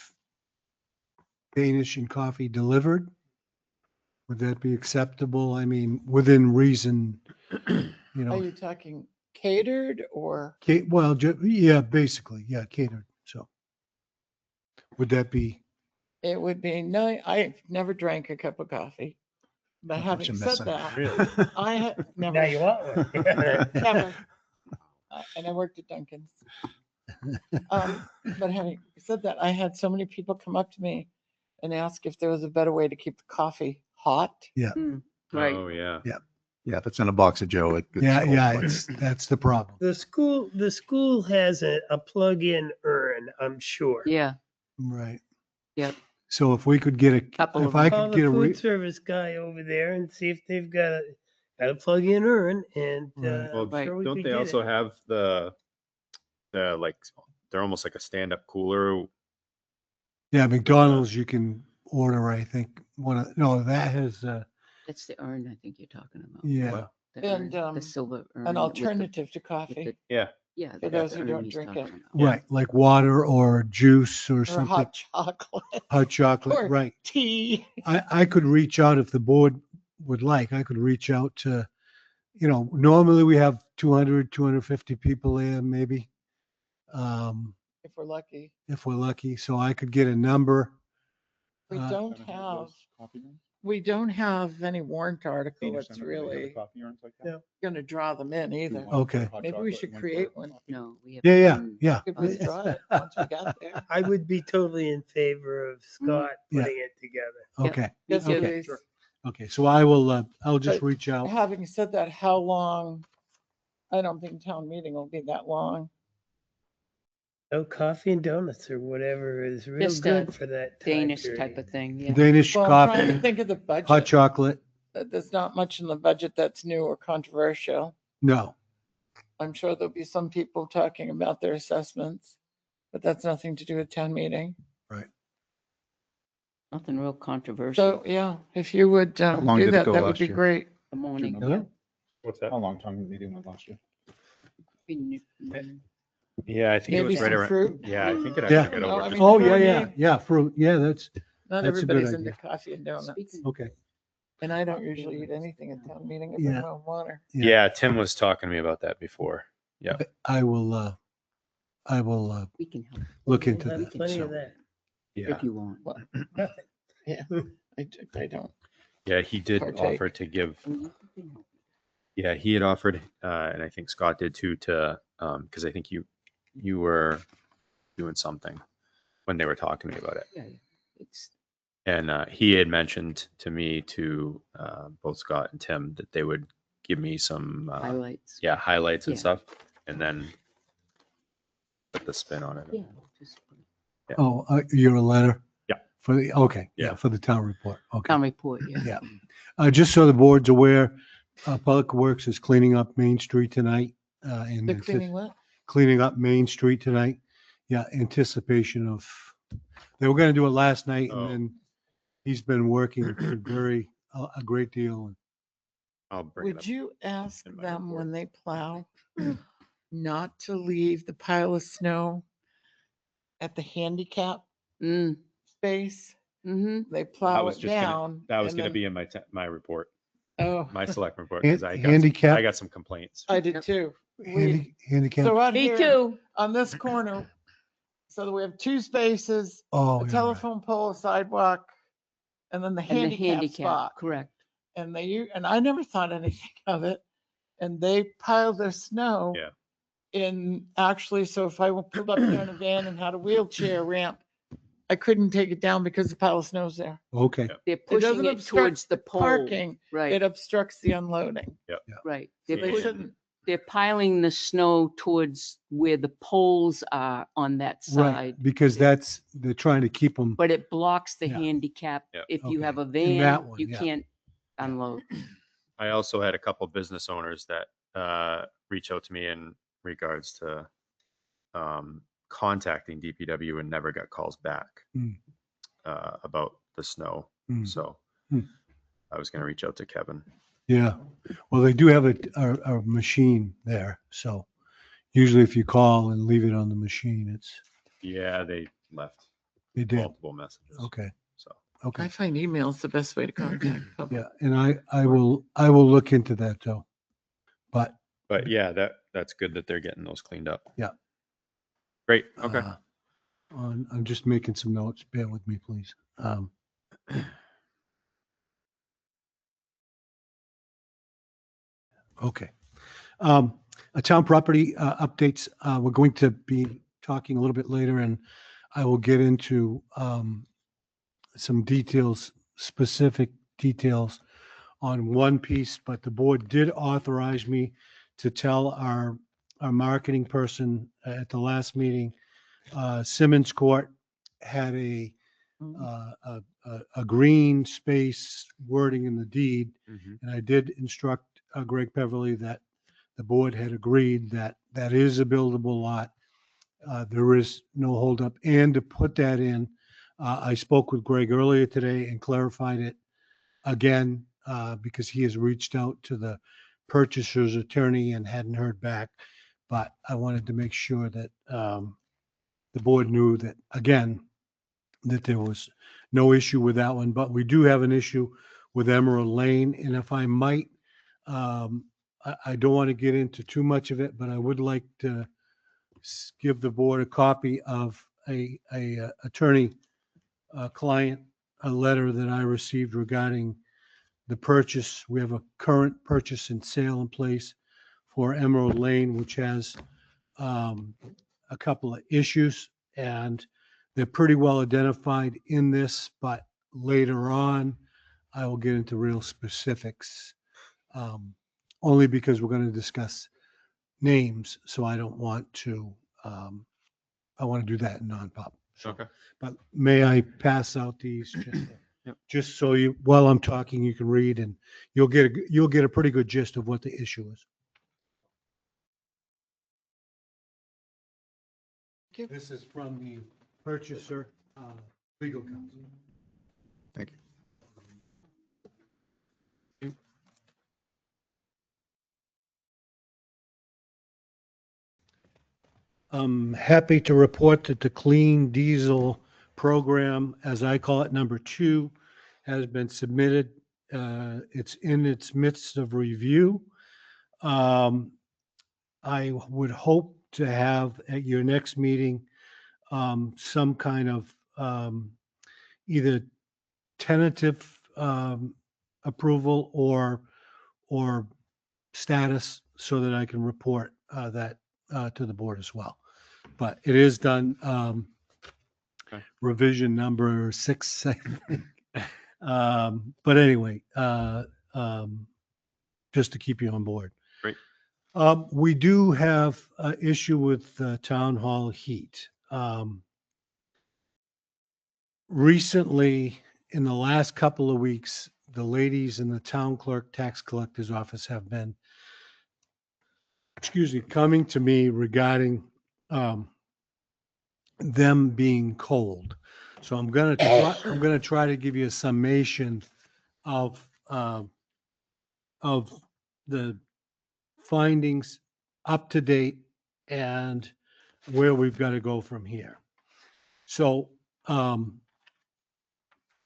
Danish and coffee delivered. Would that be acceptable? I mean, within reason, you Are know. you talking catered or? Well, yeah, basically, yeah, catered. So would that be, It would be, no, I never drank a cup of coffee. But That's what having you're said missing. that, Really? I have Now never, you want one. never. And I worked at Dunkin's. But having said that, I had so many people come up to me and ask if there was a better way to keep the coffee hot. Right. Oh, yeah. Yeah, if it's in a box of Joe, it. it's yeah, cold, yeah, but- that's the problem. The school has a plug-in urn, I'm sure. Yeah. Right. Yep. So if we could get Couple if of I them. Call could the get a, food service guy over there and see if they've got a plug-in urn and Right. Well, I'm sure we don't could they get also it. have the like, they're almost like a stand-up cooler? yeah, McDonald's, you can order, I think, no, that has, That's the urn I think you're talking about. yeah, What? The And, urn, the silver urn. An with the- alternative to with coffee the- Yeah. Yeah. for that's those the who urn don't he's drink talking it. about. Yeah. right, like water or juice or Or something, hot chocolate hot chocolate, or right. tea. I could reach out if the board would like. I could reach out to, normally we have 200, 250 people there, maybe, If we're lucky. if we're lucky. So I could get a number. We Uh, don't Haven't had have, those coffee rooms? we don't have any warrant article Danish that's Center, do they have the really coffee urns like that? No. gonna draw them in Do either. one for Okay. hot Maybe we chocolate should and for create one. coffee? No, we have. Yeah, one yeah. Could other- withdraw it once we got there. I would be totally in favor of Scott Yeah. putting it together. Yep. Okay. Me Yes, too. Okay. please. Okay, so I will, I'll just But reach out. Having said that, how long? I don't think town meeting will be that long. No coffee and donuts or whatever is real Just a good for that time Danish type period. of thing, yeah. Danish Well, I'm trying to coffee, think of the hot budget. chocolate. There's not much in the budget that's new or controversial. No, I'm sure there'll be some people talking about their assessments, but that's nothing to do with town meeting. Nothing real controversial. So, yeah, if you would long do did it that, go that would last be year? great. The morning. remember? yeah. What's that? How long time meeting went last year? Yeah, I think it Maybe was right some around. fruit. Yeah, I think it Yeah. actually got No, over. I just mean, oh, you know yeah, what I yeah, mean? yeah, fruit, yeah, that's, Not That's a good everybody's into idea. coffee and donuts. okay. And I don't usually eat anything at town meeting if Yeah. I'm on water. Yeah. Yeah, Tim was talking to me about that before. Yeah. I will, We can help look into We'll have that. plenty so. of that. Yeah. if you want. Well, yeah, I don't. Yeah, he did Partake. offer to give. We can help. Yeah, he had offered, and I think Scott did too, to because I think you were doing something when they were talking to me about it, Yeah, yeah. It's and he had mentioned to me to both Scott and Tim that they would give me some highlights. highlights and Yeah. stuff, and then put the spin on it. Yeah. Just Oh, you're a letter? Yeah. For the, okay, Yeah. yeah, for the town report, okay. town report, yeah. Yeah. Just so the board's aware, Public Works is cleaning up Main Street tonight. And They're cleaning what? cleaning up Main Street tonight. Yeah, anticipation of, they were gonna do it last night Oh. and then he's been working a great deal. I'll bring it Would up. you ask in my them report. when they plow not to leave the pile of snow at the handicap Mm, space? mm-hmm. They That plow was it just down. that was and going to then- be in my report, Oh, my select report, because Handicap? I got some complaints. I did too. Handicap? So out Me here too. on this corner, so that we have two spaces, Oh, a yeah, right. telephone pole, a sidewalk, and then the And the handicap handicap, spot. correct. And and I never thought anything of it. And they piled their snow Yeah. in actually, so if I pulled up there in a van and had a wheelchair ramp, I couldn't take it down because the pile of snow's there. Okay, They're It pushing doesn't it obstruct towards the pole. parking. Right, It obstructs the unloading. right. So They're, they Yeah. shouldn't. they're piling the snow towards where the poles are on that right, side. because they're trying to keep them, But it blocks the Yeah. handicap. Yeah. If you Okay. have a In that van, one, you yeah. can't unload. I also had a couple business owners that reach out to me in regards to contacting DPW and never got calls back Hmm. about the snow. Hmm. So Hmm. I was going to reach out to Kevin. yeah. Well, they do have a machine there, so usually if you call and leave it on the machine, Yeah, they left they did. multiple messages. Okay, So I okay. find emails the best way to contact public. Yeah, and I will look into that though. But but yeah, that's good that they're getting those cleaned up. Yeah. Great. Okay. I'm just making some notes. Bear with me, please. Okay. A town property updates. We're going to be talking a little bit later, and I will get into some details, specific details on one piece, but the board did authorize me to tell our marketing person at the last meeting, Simmons Court had a green space wording in the deed. Mhm. And I did instruct Greg Beverly that the board had agreed that that is a buildable lot. There is no holdup. And to put that in, I spoke with Greg earlier today and clarified it again, because he has reached out to the purchaser's attorney and hadn't heard back. But I wanted to make sure that the board knew that, again, that there was no issue with that one, but we do have an issue with Emerald Lane. And if I might, I don't want to get into too much of it, but I would like to give the board a copy of a attorney client, a letter that I received regarding the purchase. We have a current purchase and sale in place for Emerald Lane, which has a couple of issues, and they're pretty well identified in this, but later on, I will get into real specifics, only because we're going to discuss names. So I don't want to, I want to do that in non-pub. So, Okay. but may I pass out these just, Yep. just so you, while I'm talking, you can read and you'll get a pretty good gist of what the issue is. This is from the purchaser, legal counsel. Thank you. I'm happy to report that the clean diesel program, as I call it, number 2, has been submitted. It's in its midst of review. I would hope to have at your next meeting some kind of either tentative approval or status so that I can report that to the board as well. But it is done. Okay. Revision number 6, I think. But anyway, just to keep you on board. Great. We do have an issue with town hall heat. Recently, in the last couple of weeks, the ladies in the town clerk tax collector's office have been, coming to me regarding them being cold. So I'm gonna try to give you a summation of the findings up to date and where we've got to go from here. So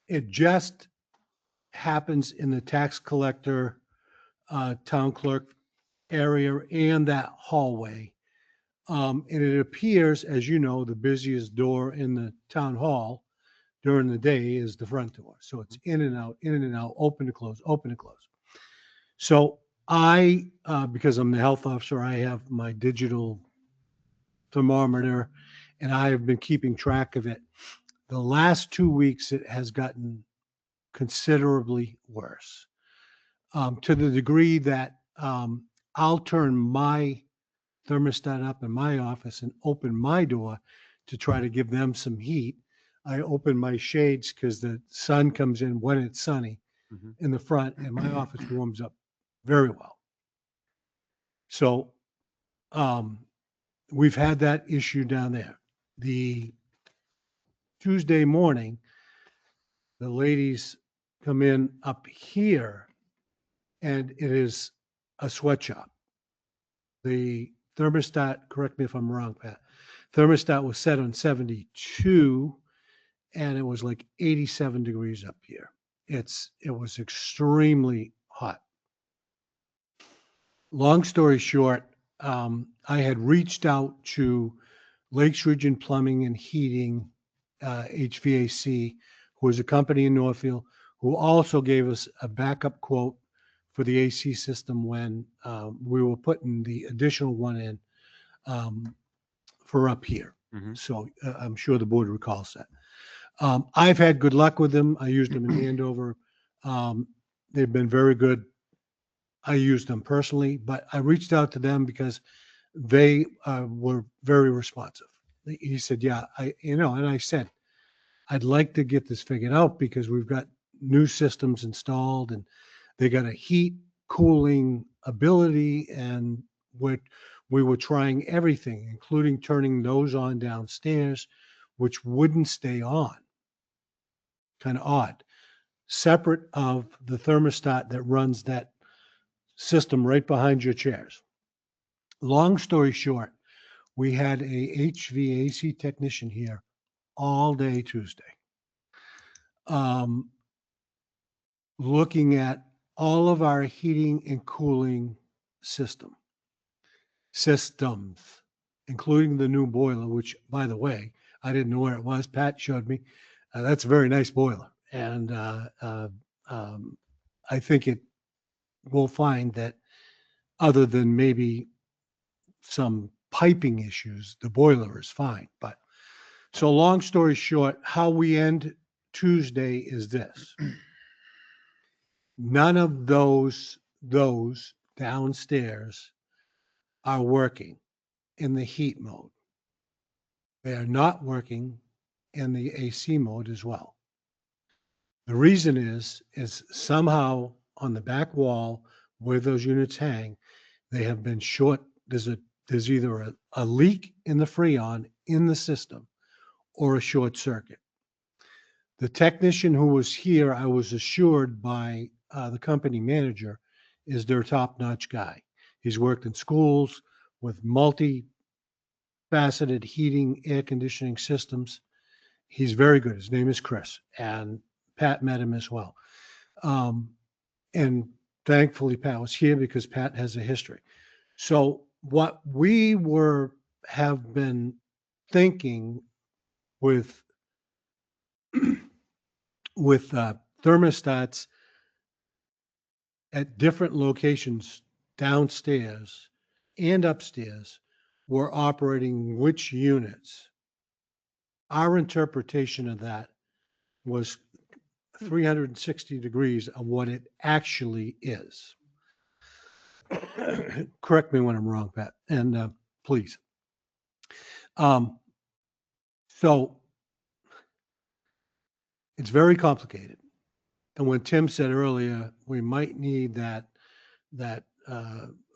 it just happens in the tax collector, town clerk area and that hallway. And it appears, as you know, the busiest door in the town hall during the day is the front door. So it's in and out, open to close, open to close. So I, because I'm the health officer, I have my digital thermometer and I have been keeping track of it. The last 2 weeks, it has gotten considerably worse, to the degree that I'll turn my thermostat up in my office and open my door to try to give them some heat. I open my shades because the sun comes in when it's sunny Mhm. in the front and my office warms up very well. So we've had that issue down there. The Tuesday morning, the ladies come in up here and it is a sweatshop. The thermostat, correct me if I'm wrong, Pat, thermostat was set on 72 and it was like 87 degrees up here. It was extremely hot. Long story short, I had reached out to Lakes Region Plumbing and Heating, HVAC, who is a company in Northfield, who also gave us a backup quote for the AC system when we were putting the additional one in for up here. Mhm. So I'm sure the board recalls that. I've had good luck with them. I used them in Andover. They've been very good. I used them personally, but I reached out to them because they were very responsive. He said, yeah, and I said, I'd like to get this figured out because we've got new systems installed and they got a heat cooling ability and we were trying everything, including turning those on downstairs, which wouldn't stay on. Kind of odd. Separate of the thermostat that runs that system right behind your chairs. Long story short, we had a HVAC technician here all day Tuesday, looking at all of our heating and cooling systems, including the new boiler, which, by the way, I didn't know where it was. Pat showed me. That's a very nice boiler. And I think we'll find that other than maybe some piping issues, the boiler is fine. But so long story short, how we end Tuesday is this. None of those downstairs are working in the heat mode. They are not working in the AC mode as well. The reason is somehow on the back wall where those units hang, they have been short. There's either a leak in the Freon in the system or a short circuit. The technician who was here, I was assured by the company manager, is their top-notch guy. He's worked in schools with multi-faceted heating, air conditioning systems. He's very good. His name is Chris, and Pat met him as well. And thankfully, Pat was here because Pat has a history. So what we have been thinking with thermostats at different locations downstairs and upstairs, we're operating which units. Our interpretation of that was 360 degrees of what it actually is. Correct me when I'm wrong, Pat, and please. So it's very complicated. And when Tim said earlier, we might need that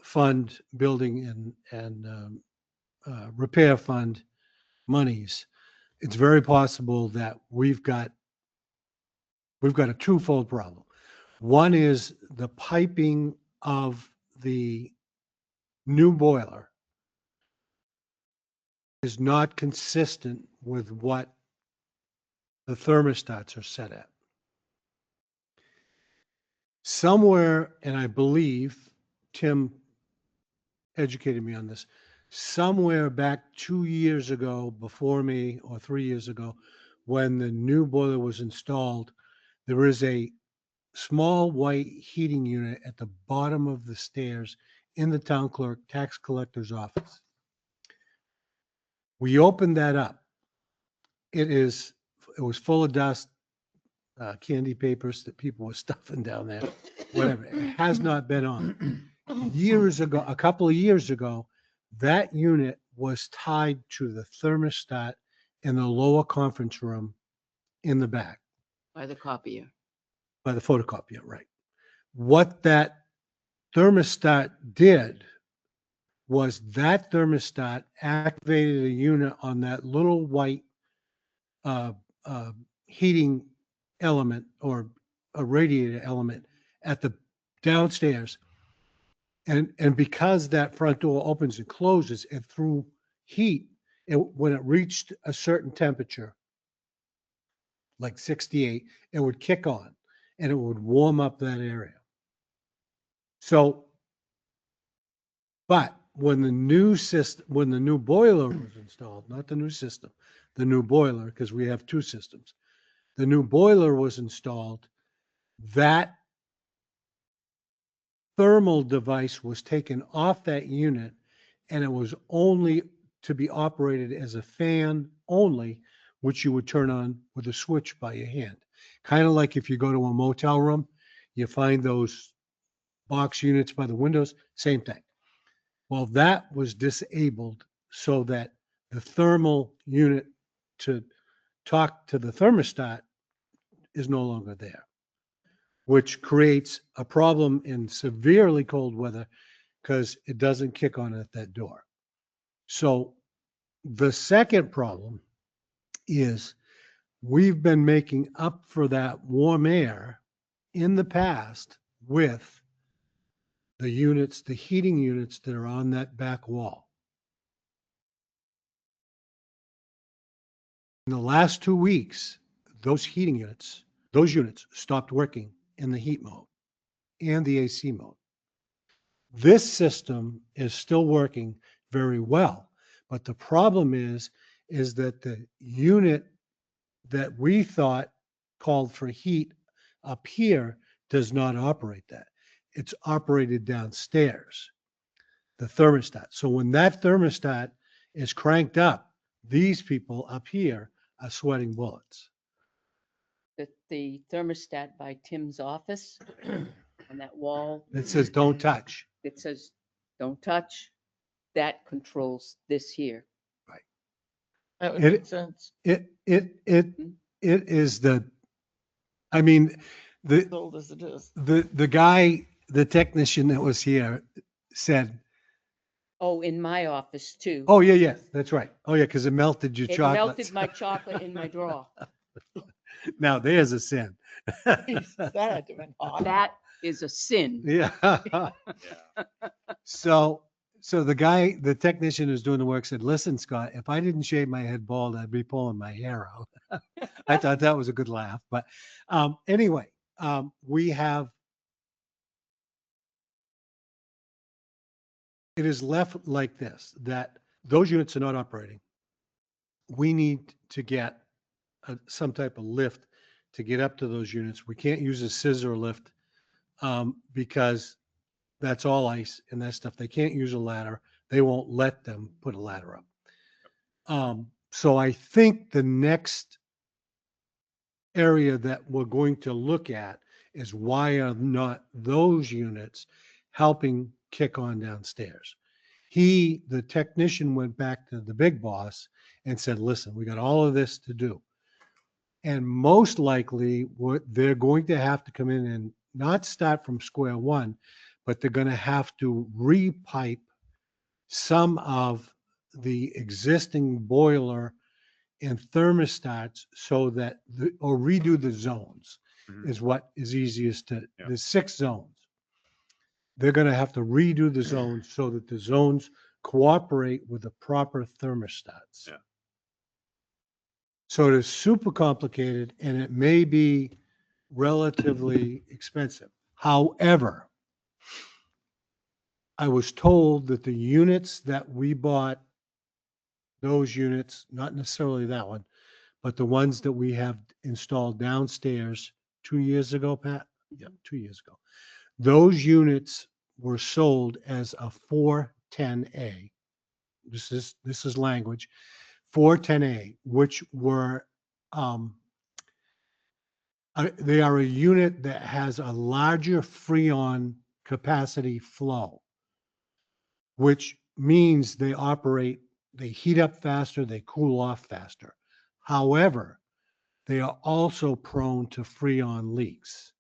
fund building and repair fund monies, it's very possible that we've got a twofold problem. One is the piping of the new boiler is not consistent with what the thermostats are set at. Somewhere, and I believe Tim educated me on this, somewhere back 2 years ago before me, or 3 years ago, when the new boiler was installed, there is a small white heating unit at the bottom of the stairs in the town clerk tax collector's office. We opened that up. It was full of dust, candy papers that people were stuffing down there, whatever. It has not been on. Years ago, a couple of years ago, that unit was tied to the thermostat in the lower conference room in the back By the copier. by the photocopier, right? What that thermostat did was that thermostat activated a unit on that little white heating element or a radiator element at the downstairs. And because that front door opens and closes, it threw heat. When it reached a certain temperature, like 68, it would kick on and it would warm up that area. So, but when the new boiler was installed, not the new system, the new boiler, because we have two systems, the new boiler was installed, that thermal device was taken off that unit and it was only to be operated as a fan only, which you would turn on with a switch by your hand. Kind of like if you go to a motel room, you find those box units by the windows, same thing. Well, that was disabled so that the thermal unit to talk to the thermostat is no longer there, which creates a problem in severely cold weather because it doesn't kick on at that door. So the second problem is we've been making up for that warm air in the past with the units, the heating units that are on that back wall. In the last 2 weeks, those units stopped working in the heat mode and the AC mode. This system is still working very well, but the problem is that the unit that we thought called for heat up here does not operate that. It's operated downstairs, the thermostat. So when that thermostat is cranked up, these people up here are sweating bullets. the thermostat by Tim's office on that wall It says don't touch. that says, don't touch, that controls this here. That would It- make sense. It is I mean, As old as it is. the guy, the technician that was here said, Oh, in my office too. oh, yeah, that's right. Oh, yeah, because it melted your It chocolates. melted my chocolate in my drawer. Now, there's a sin. That had to have been hot. That is a sin. Yeah. So the technician who's doing the work said, listen, Scott, if I didn't shave my head bald, I'd be pulling my hair out. I thought that was a good laugh. But anyway, we have, it is left like this, that those units are not operating. We need to get some type of lift to get up to those units. We can't use a scissor lift because that's all ice and that stuff. They can't use a ladder. They won't let them put a ladder up. So I think the next area that we're going to look at is why are not those units helping kick on downstairs? The technician went back to the big boss and said, listen, we got all of this to do. And most likely what they're going to have to come in and not start from square one, but they're going to have to repipe some of the existing boiler and thermostats so that, or redo the zones is what is easiest to, Yeah. there's 6 zones. They're going to have to redo the zones so that the zones cooperate with the proper thermostats. Yeah. So it is super complicated and it may be relatively expensive. However, I was told that the units that we bought, those units, not necessarily that one, but the ones that we have installed downstairs 2 years ago, Pat? Yeah, 2 years ago. Those units were sold as a 410A. This is language. 410A, which were, they are a unit that has a larger freon capacity flow, which means they heat up faster, they cool off faster. However, they are also prone to freon leaks.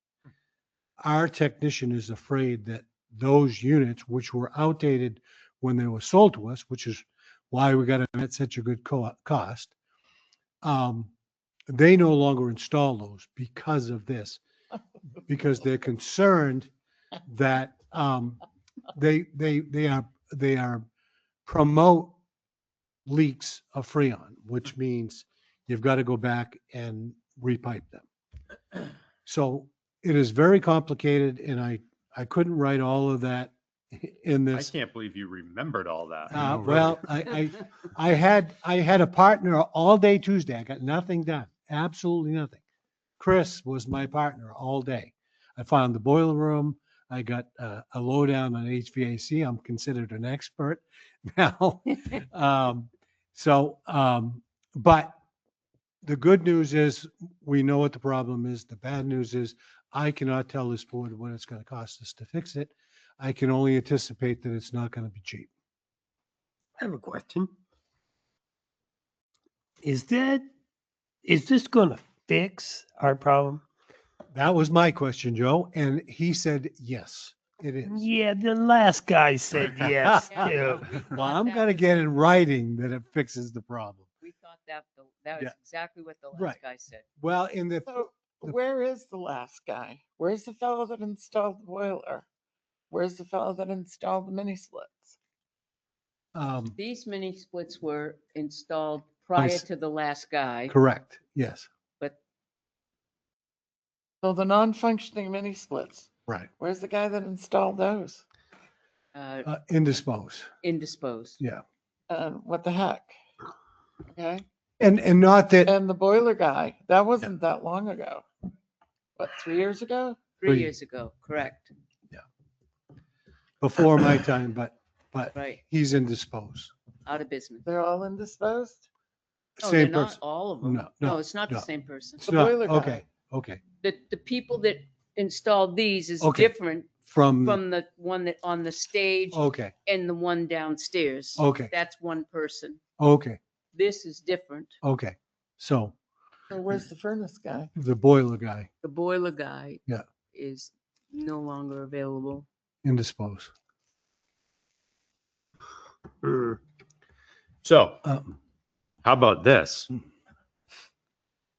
Our technician is afraid that those units, which were outdated when they were sold to us, which is why we got them at such a good cost, they no longer install those because of this, because they're concerned that they are promote leaks of freon, which means you've got to go back and repipe them. So it is very complicated, and I couldn't write all of that in I this. can't believe you remembered all that. Well, I had a partner all day Tuesday. I got nothing done, absolutely nothing. Chris was my partner all day. I found the boiler room. I got a lowdown on HVAC. I'm considered an expert now. But the good news is we know what the problem is. The bad news is I cannot tell this board what it's going to cost us to fix it. I can only anticipate that it's not going to be cheap. I have a question. Is this gonna fix our problem? That was my question, Joe, and he said yes, it is. Yeah, the last guy said yes Yeah, too. we thought Well, I'm that going to was- get in writing that it fixes the problem. We thought that was Yeah. exactly what the Right. last guy said. Well, in the So where is the last guy? Where's the fellow that installed the boiler? Where's the fellow that installed the mini splits? These mini splits were installed prior s- to the last guy, correct, yes, but So the non-functioning mini splits, right. where's the guy that installed those? Indisposed, indisposed. yeah. What the heck? Okay, And not that, and the boiler guy, that wasn't that long ago. What, 3 years ago? 3 years ago, correct, before my time, but right, he's indisposed. out of business. They're all indisposed? No, they're Same not person. all of them. No, No, no, it's not the no. same person. It's The not, boiler guy. okay, Okay, The people that installed these is Okay. different from, from the one that on the stage okay, and the one downstairs. okay, That's one person. okay, This is different. okay. So So where's the furnace guy? the boiler guy, The boiler guy Yeah. is no longer available. indisposed. So Um, how about this?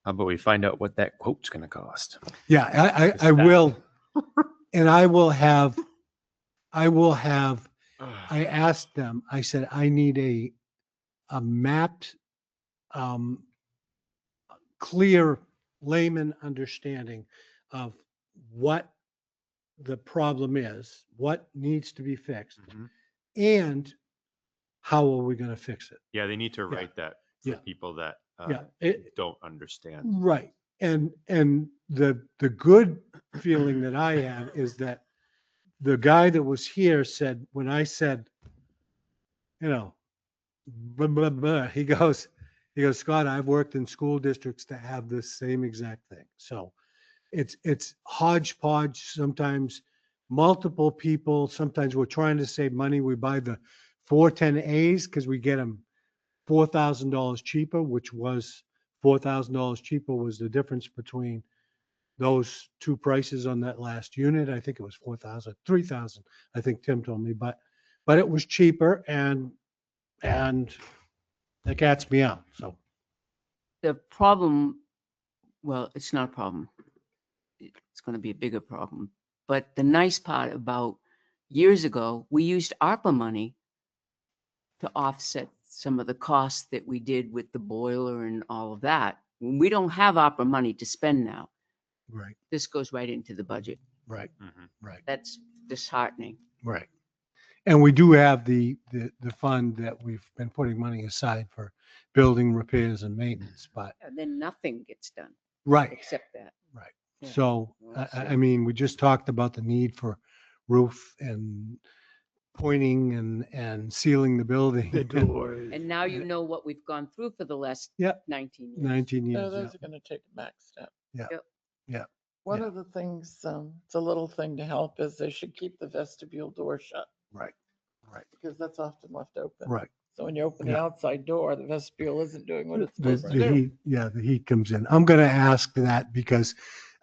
How about we find out what that quote's gonna cost? Yeah, I will, and I will have, I asked them, I said, I need a mapped, clear layman understanding of what the problem is, what needs to be fixed, Mhm. and how are we going to fix it? Yeah, they need to Yeah. write that for Yeah. people that Yeah, don't understand. right. And the good feeling that I have is that the guy that was here said, when I said, you know, blah, blah, blah, he goes, Scott, I've worked in school districts that have this same exact thing. So it's hodgepodge, sometimes multiple people, sometimes we're trying to save money. We buy the 410As because we get them $4,000 cheaper, which was $4,000 cheaper was the difference between those two prices on that last unit. I think it was 4,000, 3,000. I think Tim told me, but it was cheaper and that cat's me out. So The problem, well, it's not a problem. It's going to be a bigger problem. But the nice part about years ago, we used ARPA money to offset some of the costs that we did with the boiler and all of that. We don't have ARPA money to spend now. right, This goes right into the budget. right, Mhm. right, That's disheartening. right. And we do have the fund that we've been putting money aside for building repairs and maintenance, but And then nothing gets done right, except that. right. Yeah. So Well, I mean, we just talked about the need for roof and pointing and sealing the building. The doors. And now you know what we've gone through for the last Yep. 19 years. 19 So years. those are going to take a max step. Yeah. Yep. Yeah. One Yeah. of the things, it's a little thing to help is they should keep the vestibule door shut Right. Right. because that's often left open. Right. So when you open the Yeah. outside door, the vestibule isn't doing what it's The, supposed to the do. heat, yeah, the heat comes in. I'm going to ask that because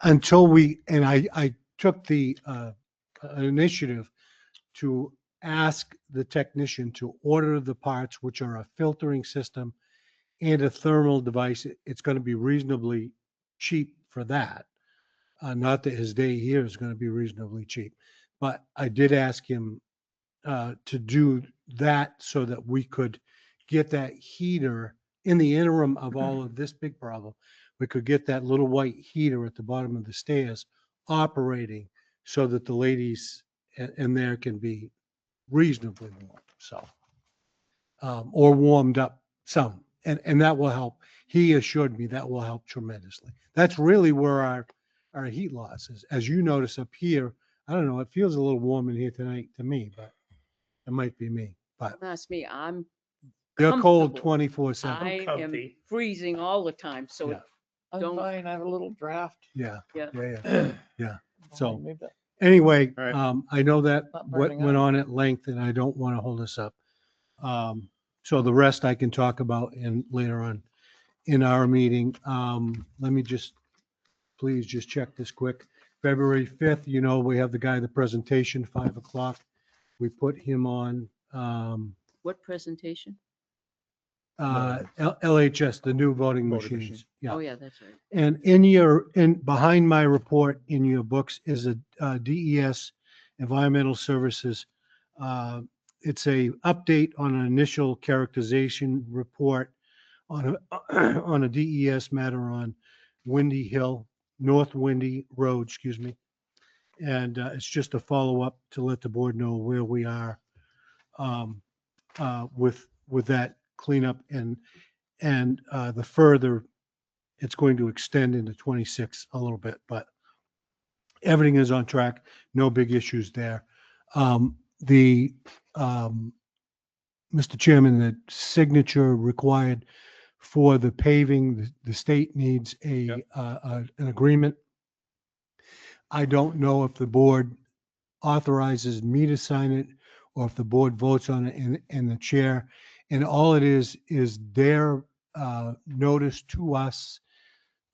until we, and I took the initiative to ask the technician to order the parts, which are a filtering system and a thermal device. It's going to be reasonably cheap for that. Not that his day here is going to be reasonably cheap, but I did ask him to do that so that we could get that heater in the interim of all of this big problem. We could get that little white heater at the bottom of the stairs operating so that the ladies in there can be reasonably warm. So, or warmed up some, and that will help. He assured me that will help tremendously. That's really where our heat loss is. As you notice up here, I don't know, it feels a little warm in here tonight to me, but it might be me. But Don't ask me. I'm they're cold comfortable. 24/7. I am comfy. freezing all the time. So Yeah. I'm Don't- fine. I have a little draft. Yeah, yeah. yeah, yeah. So behind me, but anyway, All right. I know that Not what burning went up. on at length and I don't want to hold us up. So the rest I can talk about in later on in our meeting. Let me please just check this quick. February 5th, we have the guy, the presentation, 5:00. We put him on, What presentation? LHS, the new voting Voting machines. machine. Yeah. Oh, yeah, that's right. And behind my report in your books is a DES Environmental Services. It's a update on an initial characterization report on on a DES matter on Windy Hill, North Windy Road, excuse me. And it's just a follow-up to let the board know where we are with that cleanup and the further it's going to extend into 26 a little bit, but everything is on track. No big issues there. Mr. Chairman, the signature required for the paving. The state needs Yep. an agreement. I don't know if the board authorizes me to sign it or if the board votes on it and the chair. And all it is their notice to us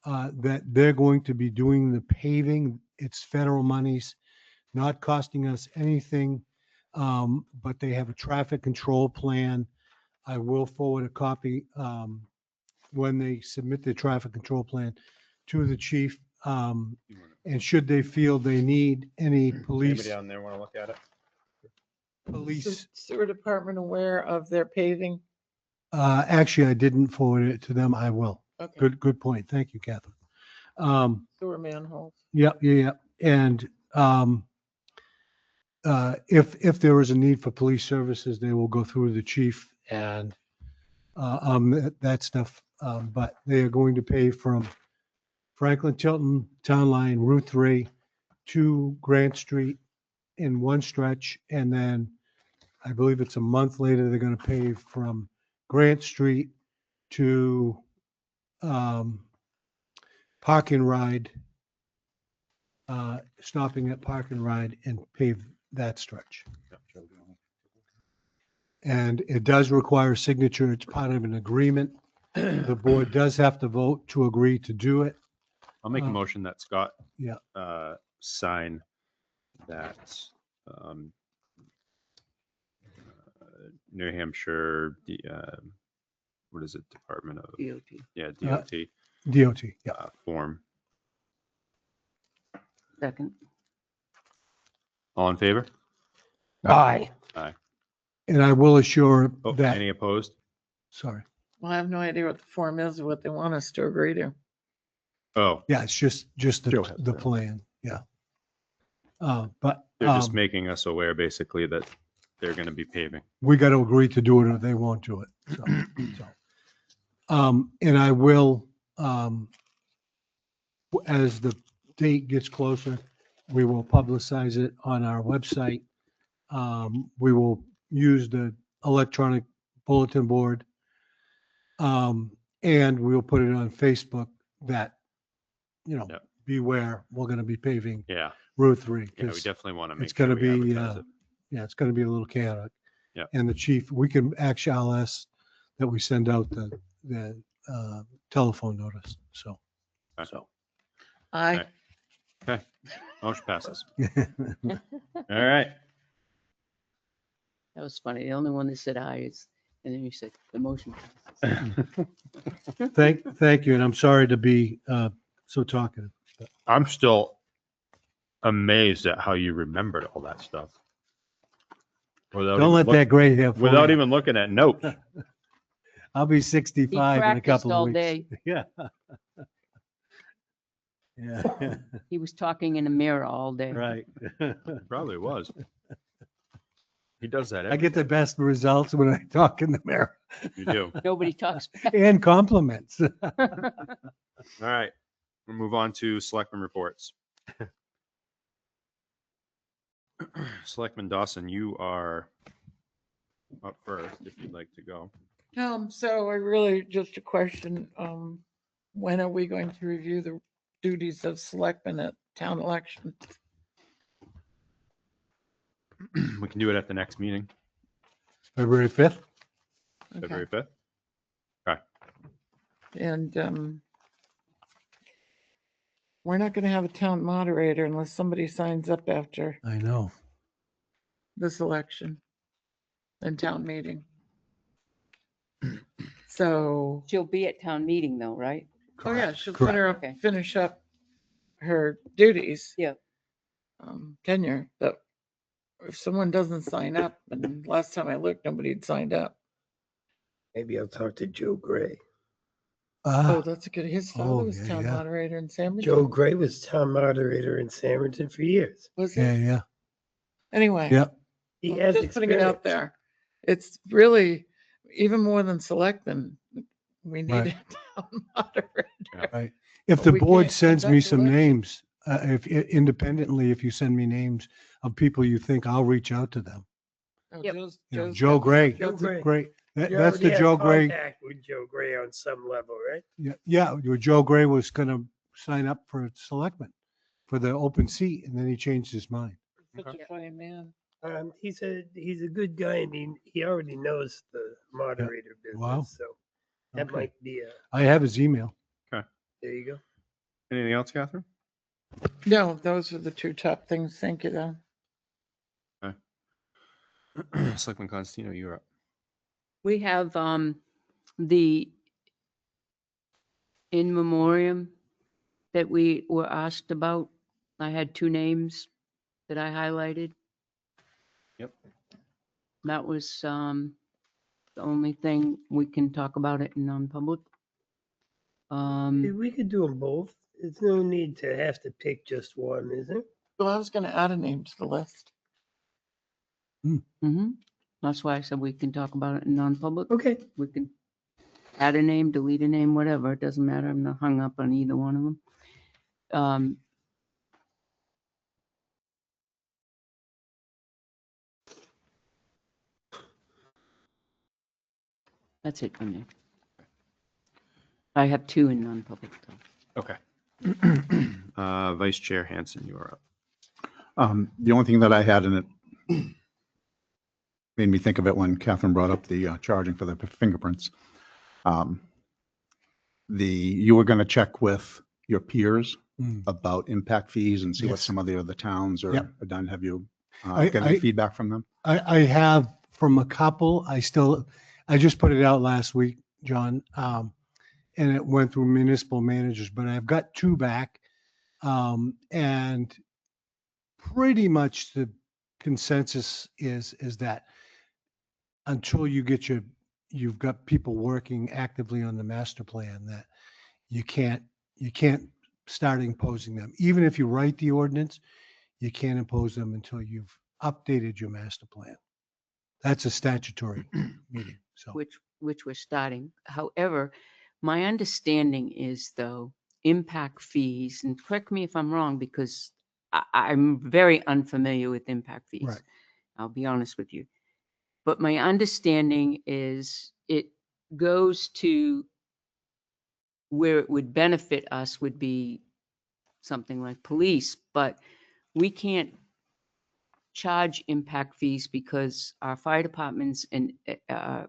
that they're going to be doing the paving. It's federal monies, not costing us anything, but they have a traffic control plan. I will forward a copy when they submit the traffic control plan to the chief. And should they feel they need any Anybody police, down there want to look at it? police, Sewer department aware of their paving? actually, I didn't forward it to them. I will. Okay. Good point. Thank you, Catherine. Sewer manholes. Yeah. And if there is a need for police services, they will go through the chief and that stuff. But they are going to pay from Franklin Tilton Town Line, Route 3 to Grant Street in one stretch. And then I believe it's a month later, they're going to pay from Grant Street to Park and Ride, stopping at Park and Ride and pave that stretch. And it does require a signature. It's part of an agreement. The board does have to vote to agree to do it. I'll make a motion that Scott Yeah. sign that New Hampshire, what is it, Department of, DOT. yeah, DOT DOT, yeah. form. Second. All in favor? Aye. And I will assure Oh, that, any opposed? sorry. Well, I have no idea what the form is or what they want us to agree to. Oh, Yeah, it's just Joe has the that. plan. Yeah. But they're just making us aware basically that they're going to be paving. we got to agree to do it or they won't do it. And I will, as the date gets closer, we will publicize it on our website. We will use the electronic bulletin board. And we'll put it on Facebook that, Yep. beware, we're going to be paving Yeah, Route 3. yeah, we 'cause definitely want to it's make gonna sure we be, advertise it. yeah, it's going to be a little chaotic. Yep. And the chief, we can actually, I'll ask that we send out the telephone notice. So. Okay. So. Aye. Okay, motion passes. All right. That was funny. The only one that said aye is, and then you said the motion. Thank you. And I'm sorry to be so talkative. I'm still amazed at how you remembered all that stuff. Without Don't even let look- that gray hair. fool Without you. even looking at notes. I'll be He 65 in a practiced couple of all weeks. day. Yeah. Yeah, He was talking in a mirror all day. right. Probably was. He does that. I Every get the day. best results when I talk in the mirror You do. Nobody talks back. and compliments. All right. We'll move on to selectmen reports. Selectman Dawson, you are up first if you'd like to go. So I really, just a question, when are we going to review the duties of selectmen at town election? We can do it at the next meeting, February 5th. Okay. February 5th. And we're not gonna have a town moderator unless somebody signs up after I know. this election and town meeting. So, She'll be at town meeting though, right? oh yeah, she'll Correct. Okay. finish up her duties. Yeah. Tenure, but if someone doesn't sign up, and last time I looked, nobody had signed up. Maybe I'll talk to Joe Gray. Oh, that's a good, his father Oh, was yeah, town yeah. moderator in San Joe Diego. Gray was town moderator in Samington for years. Was Yeah, it? yeah. Anyway. Yeah. He I'm has just putting it out experience. there. It's really, even more than selectmen, we need Right. a town moderator. Right. If But the we board can't sends me conduct some elections. names, if independently, if you send me names of people you think, I'll reach out to them. Oh, Yep. Joe's- You know, Joe's Joe got- Gray, Joe Gray. great. You That's already the had Joe Gray. contact with Joe Gray on some level, right? Yeah, your Joe Gray was gonna sign up for selectman for the open seat, and then he changed his mind. Such a funny man. He's a good guy, and he already knows the moderator Wow. business, so that Okay. might be a, I have his email. there you go. Anything else, Catherine? No, those are the two top things. Thank you, though. Selectman Constantino, you're up. We have the in memoriam that we were asked about. I had two names that I highlighted. Yep. That was the only thing we can talk about it in non-public. We could do them both. There's no need to have to pick just one, is there? Well, I was going to add a name to the list. That's why I said we can talk about it in non-public. Okay. We can add a name, delete a name, whatever. It doesn't matter. I'm not hung up on either one of them. That's it for me. I have two in non-public though. Okay. Vice Chair Hanson, you are up. The only thing that I had in it made me think of it when Catherine brought up the charging for the fingerprints. You were going to check with your peers about impact fees and see what Yes. some of the other towns are Yep. done. Have you I- got any I- feedback from them? I have from a couple. I just put it out last week, John, and it went through municipal managers, but I've got two back. And pretty much the consensus is that until you've got people working actively on the master plan, that you can't start imposing them. Even if you write the ordinance, you can't impose them until you've updated your master plan. That's a statutory meeting, so. Which we're starting. However, my understanding is though, impact fees, and correct me if I'm wrong, because I'm very unfamiliar with impact fees. Right. I'll be honest with you. But my understanding is it goes to where it would benefit us would be something like police, but we can't charge impact fees because our fire departments and a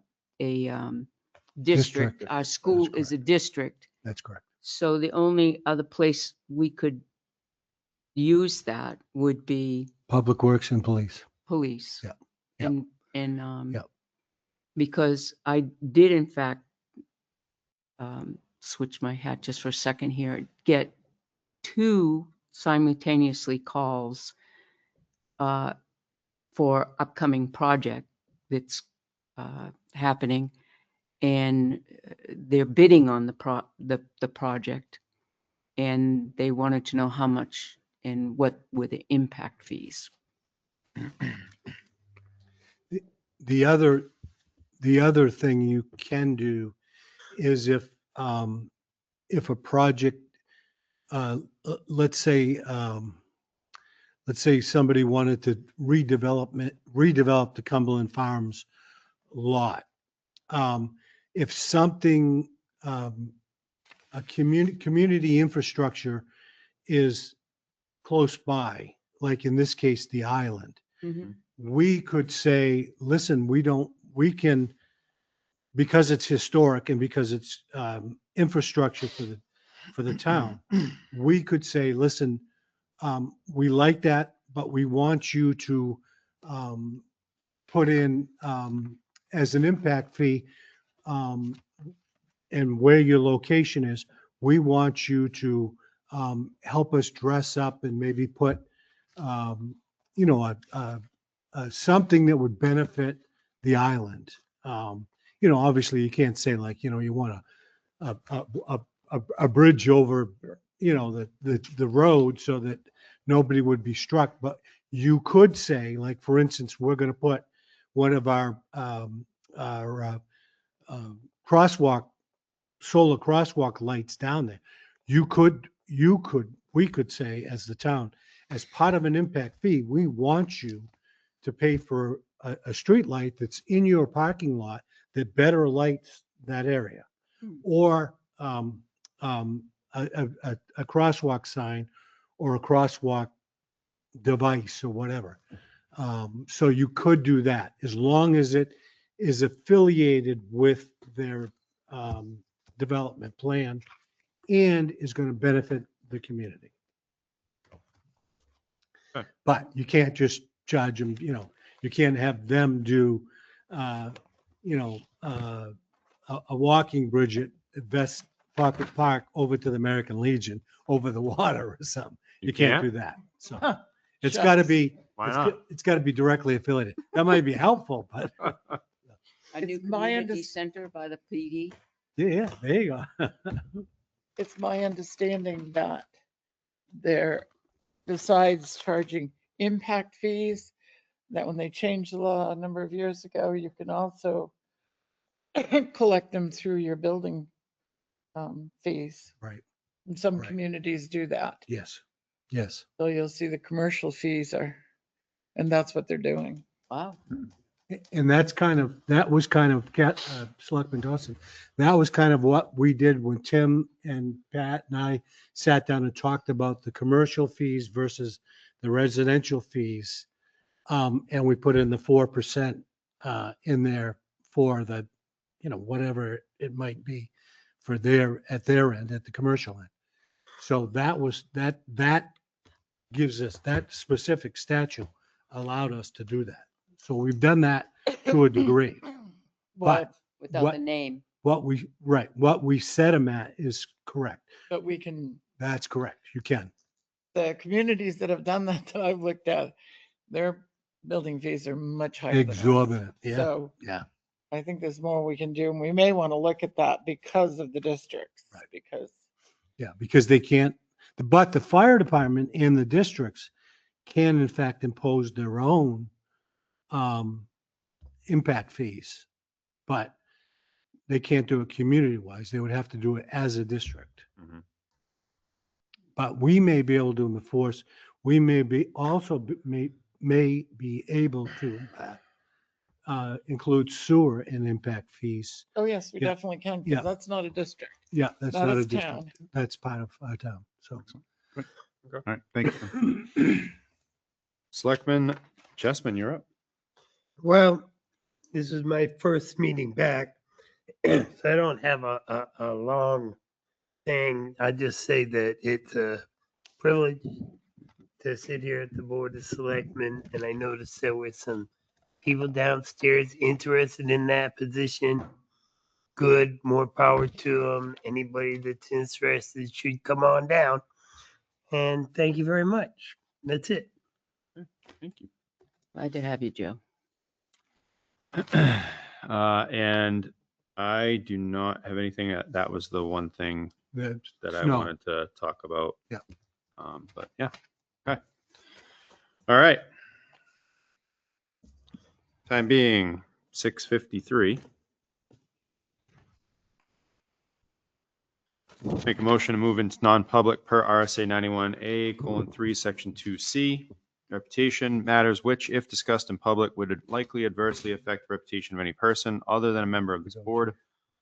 district, our school is a district. That's correct. So the only other place we could use that would be Public Works and Police. police. Yeah. Yep. And Yep. because I did in fact switch my hat just for a second here, get two simultaneously calls for upcoming project that's happening, and they're bidding on the project, and they wanted to know how much and what were the impact fees. The other thing you can do is if a project, let's say somebody wanted to redevelop the Cumberland Farms lot. If something, a community infrastructure is close by, like in this case, the island, we could say, listen, we can, because it's historic and because it's infrastructure for the town, we could say, listen, we like that, but we want you to put in as an impact fee, and where your location is, we want you to help us dress up and maybe put, something that would benefit the island. Obviously you can't say like, you want a bridge over, the road so that nobody would be struck. But you could say, like, for instance, we're going to put one of our solar crosswalk lights down there. We could say as the town, as part of an impact fee, we want you to pay for a street light that's in your parking lot that better lights that area. Or a crosswalk sign or a crosswalk device or whatever. So you could do that as long as it is affiliated with their development plan and is going to benefit the community. Okay. But you can't just judge them, you can't have them do, a walking bridge at Vest Pocket Park over to the American Legion over the water or something. You can't do that. So it's got to be, Why not? it's got to be directly affiliated. That might be helpful, but A new It's my community unders- center by the PD. yeah, there you go. It's my understanding that there, besides charging impact fees, that when they changed the law a number of years ago, you can also collect them through your building fees. Right. And some Right. communities do that. Yes, yes. So you'll see the commercial fees are, and that's what they're doing. Wow. And that was kind of Selectman Dawson. That was kind of what we did when Tim and Pat and I sat down and talked about the commercial fees versus the residential fees. And we put in the 4% in there for the, whatever it might be for at their end, at the commercial end. So that gives us, that specific statute allowed us to do that. So we've done that to a degree. But Without what- the name. what we set them at is correct. But we can, That's correct. You can. the communities that have done that that I've looked at, their building fees are much higher than ours. Exorbitant. Yeah, So yeah. I think there's more we can do, and we may want to look at that because of the districts. Right. Because Yeah, because they can't, but the fire department and the districts can in fact impose their own impact fees. But they can't do it community-wise. They would have to do it as a district. Mhm. But we may be able to enforce, we may be may be able to include sewer and impact fees. oh yes, we Yeah. definitely can, Yeah. because that's not a district. Yeah, that's That not a is district. town. That's part of our town. So. All right, thank you. Selectman Chessman, you're up. Well, this is my first meeting back, so I don't have a long thing. I just say that it's a privilege to sit here at the Board of Selectmen, and I noticed there were some people downstairs interested in that position. Good, more power to them. Anybody that's interested should come on down. And thank you very much. That's it. Thank you. Glad to have you, Joe. And I do not have anything. That was the one thing that I No. wanted to talk about. Yeah. But yeah. Okay. All right. Time being 6:53. Make a motion to move into non-public per RSA 91A:3, Section 2C. Reputation matters which, if discussed in public, would likely adversely affect the reputation of any person other than a member of this board,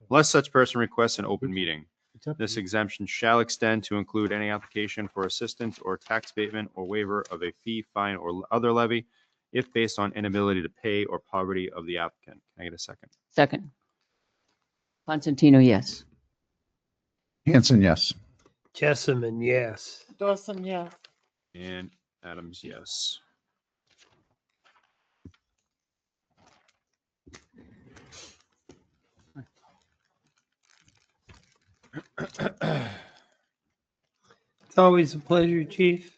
unless such person requests an open meeting. It's up to This you. exemption shall extend to include any application for assistance or tax abatement or waiver of a fee, fine, or other levy, if based on inability to pay or poverty of the applicant. Can I get a second? Second. Constantino, yes. Hanson, yes. Jessamine, yes. Dawson, yes. And Adams, yes. It's always a pleasure, Chief.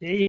See you.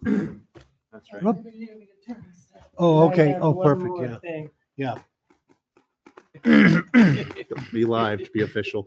That's right. Whoop. Oh, I okay. have Oh, one perfect. more Yeah. thing. Yeah. Be live to be official.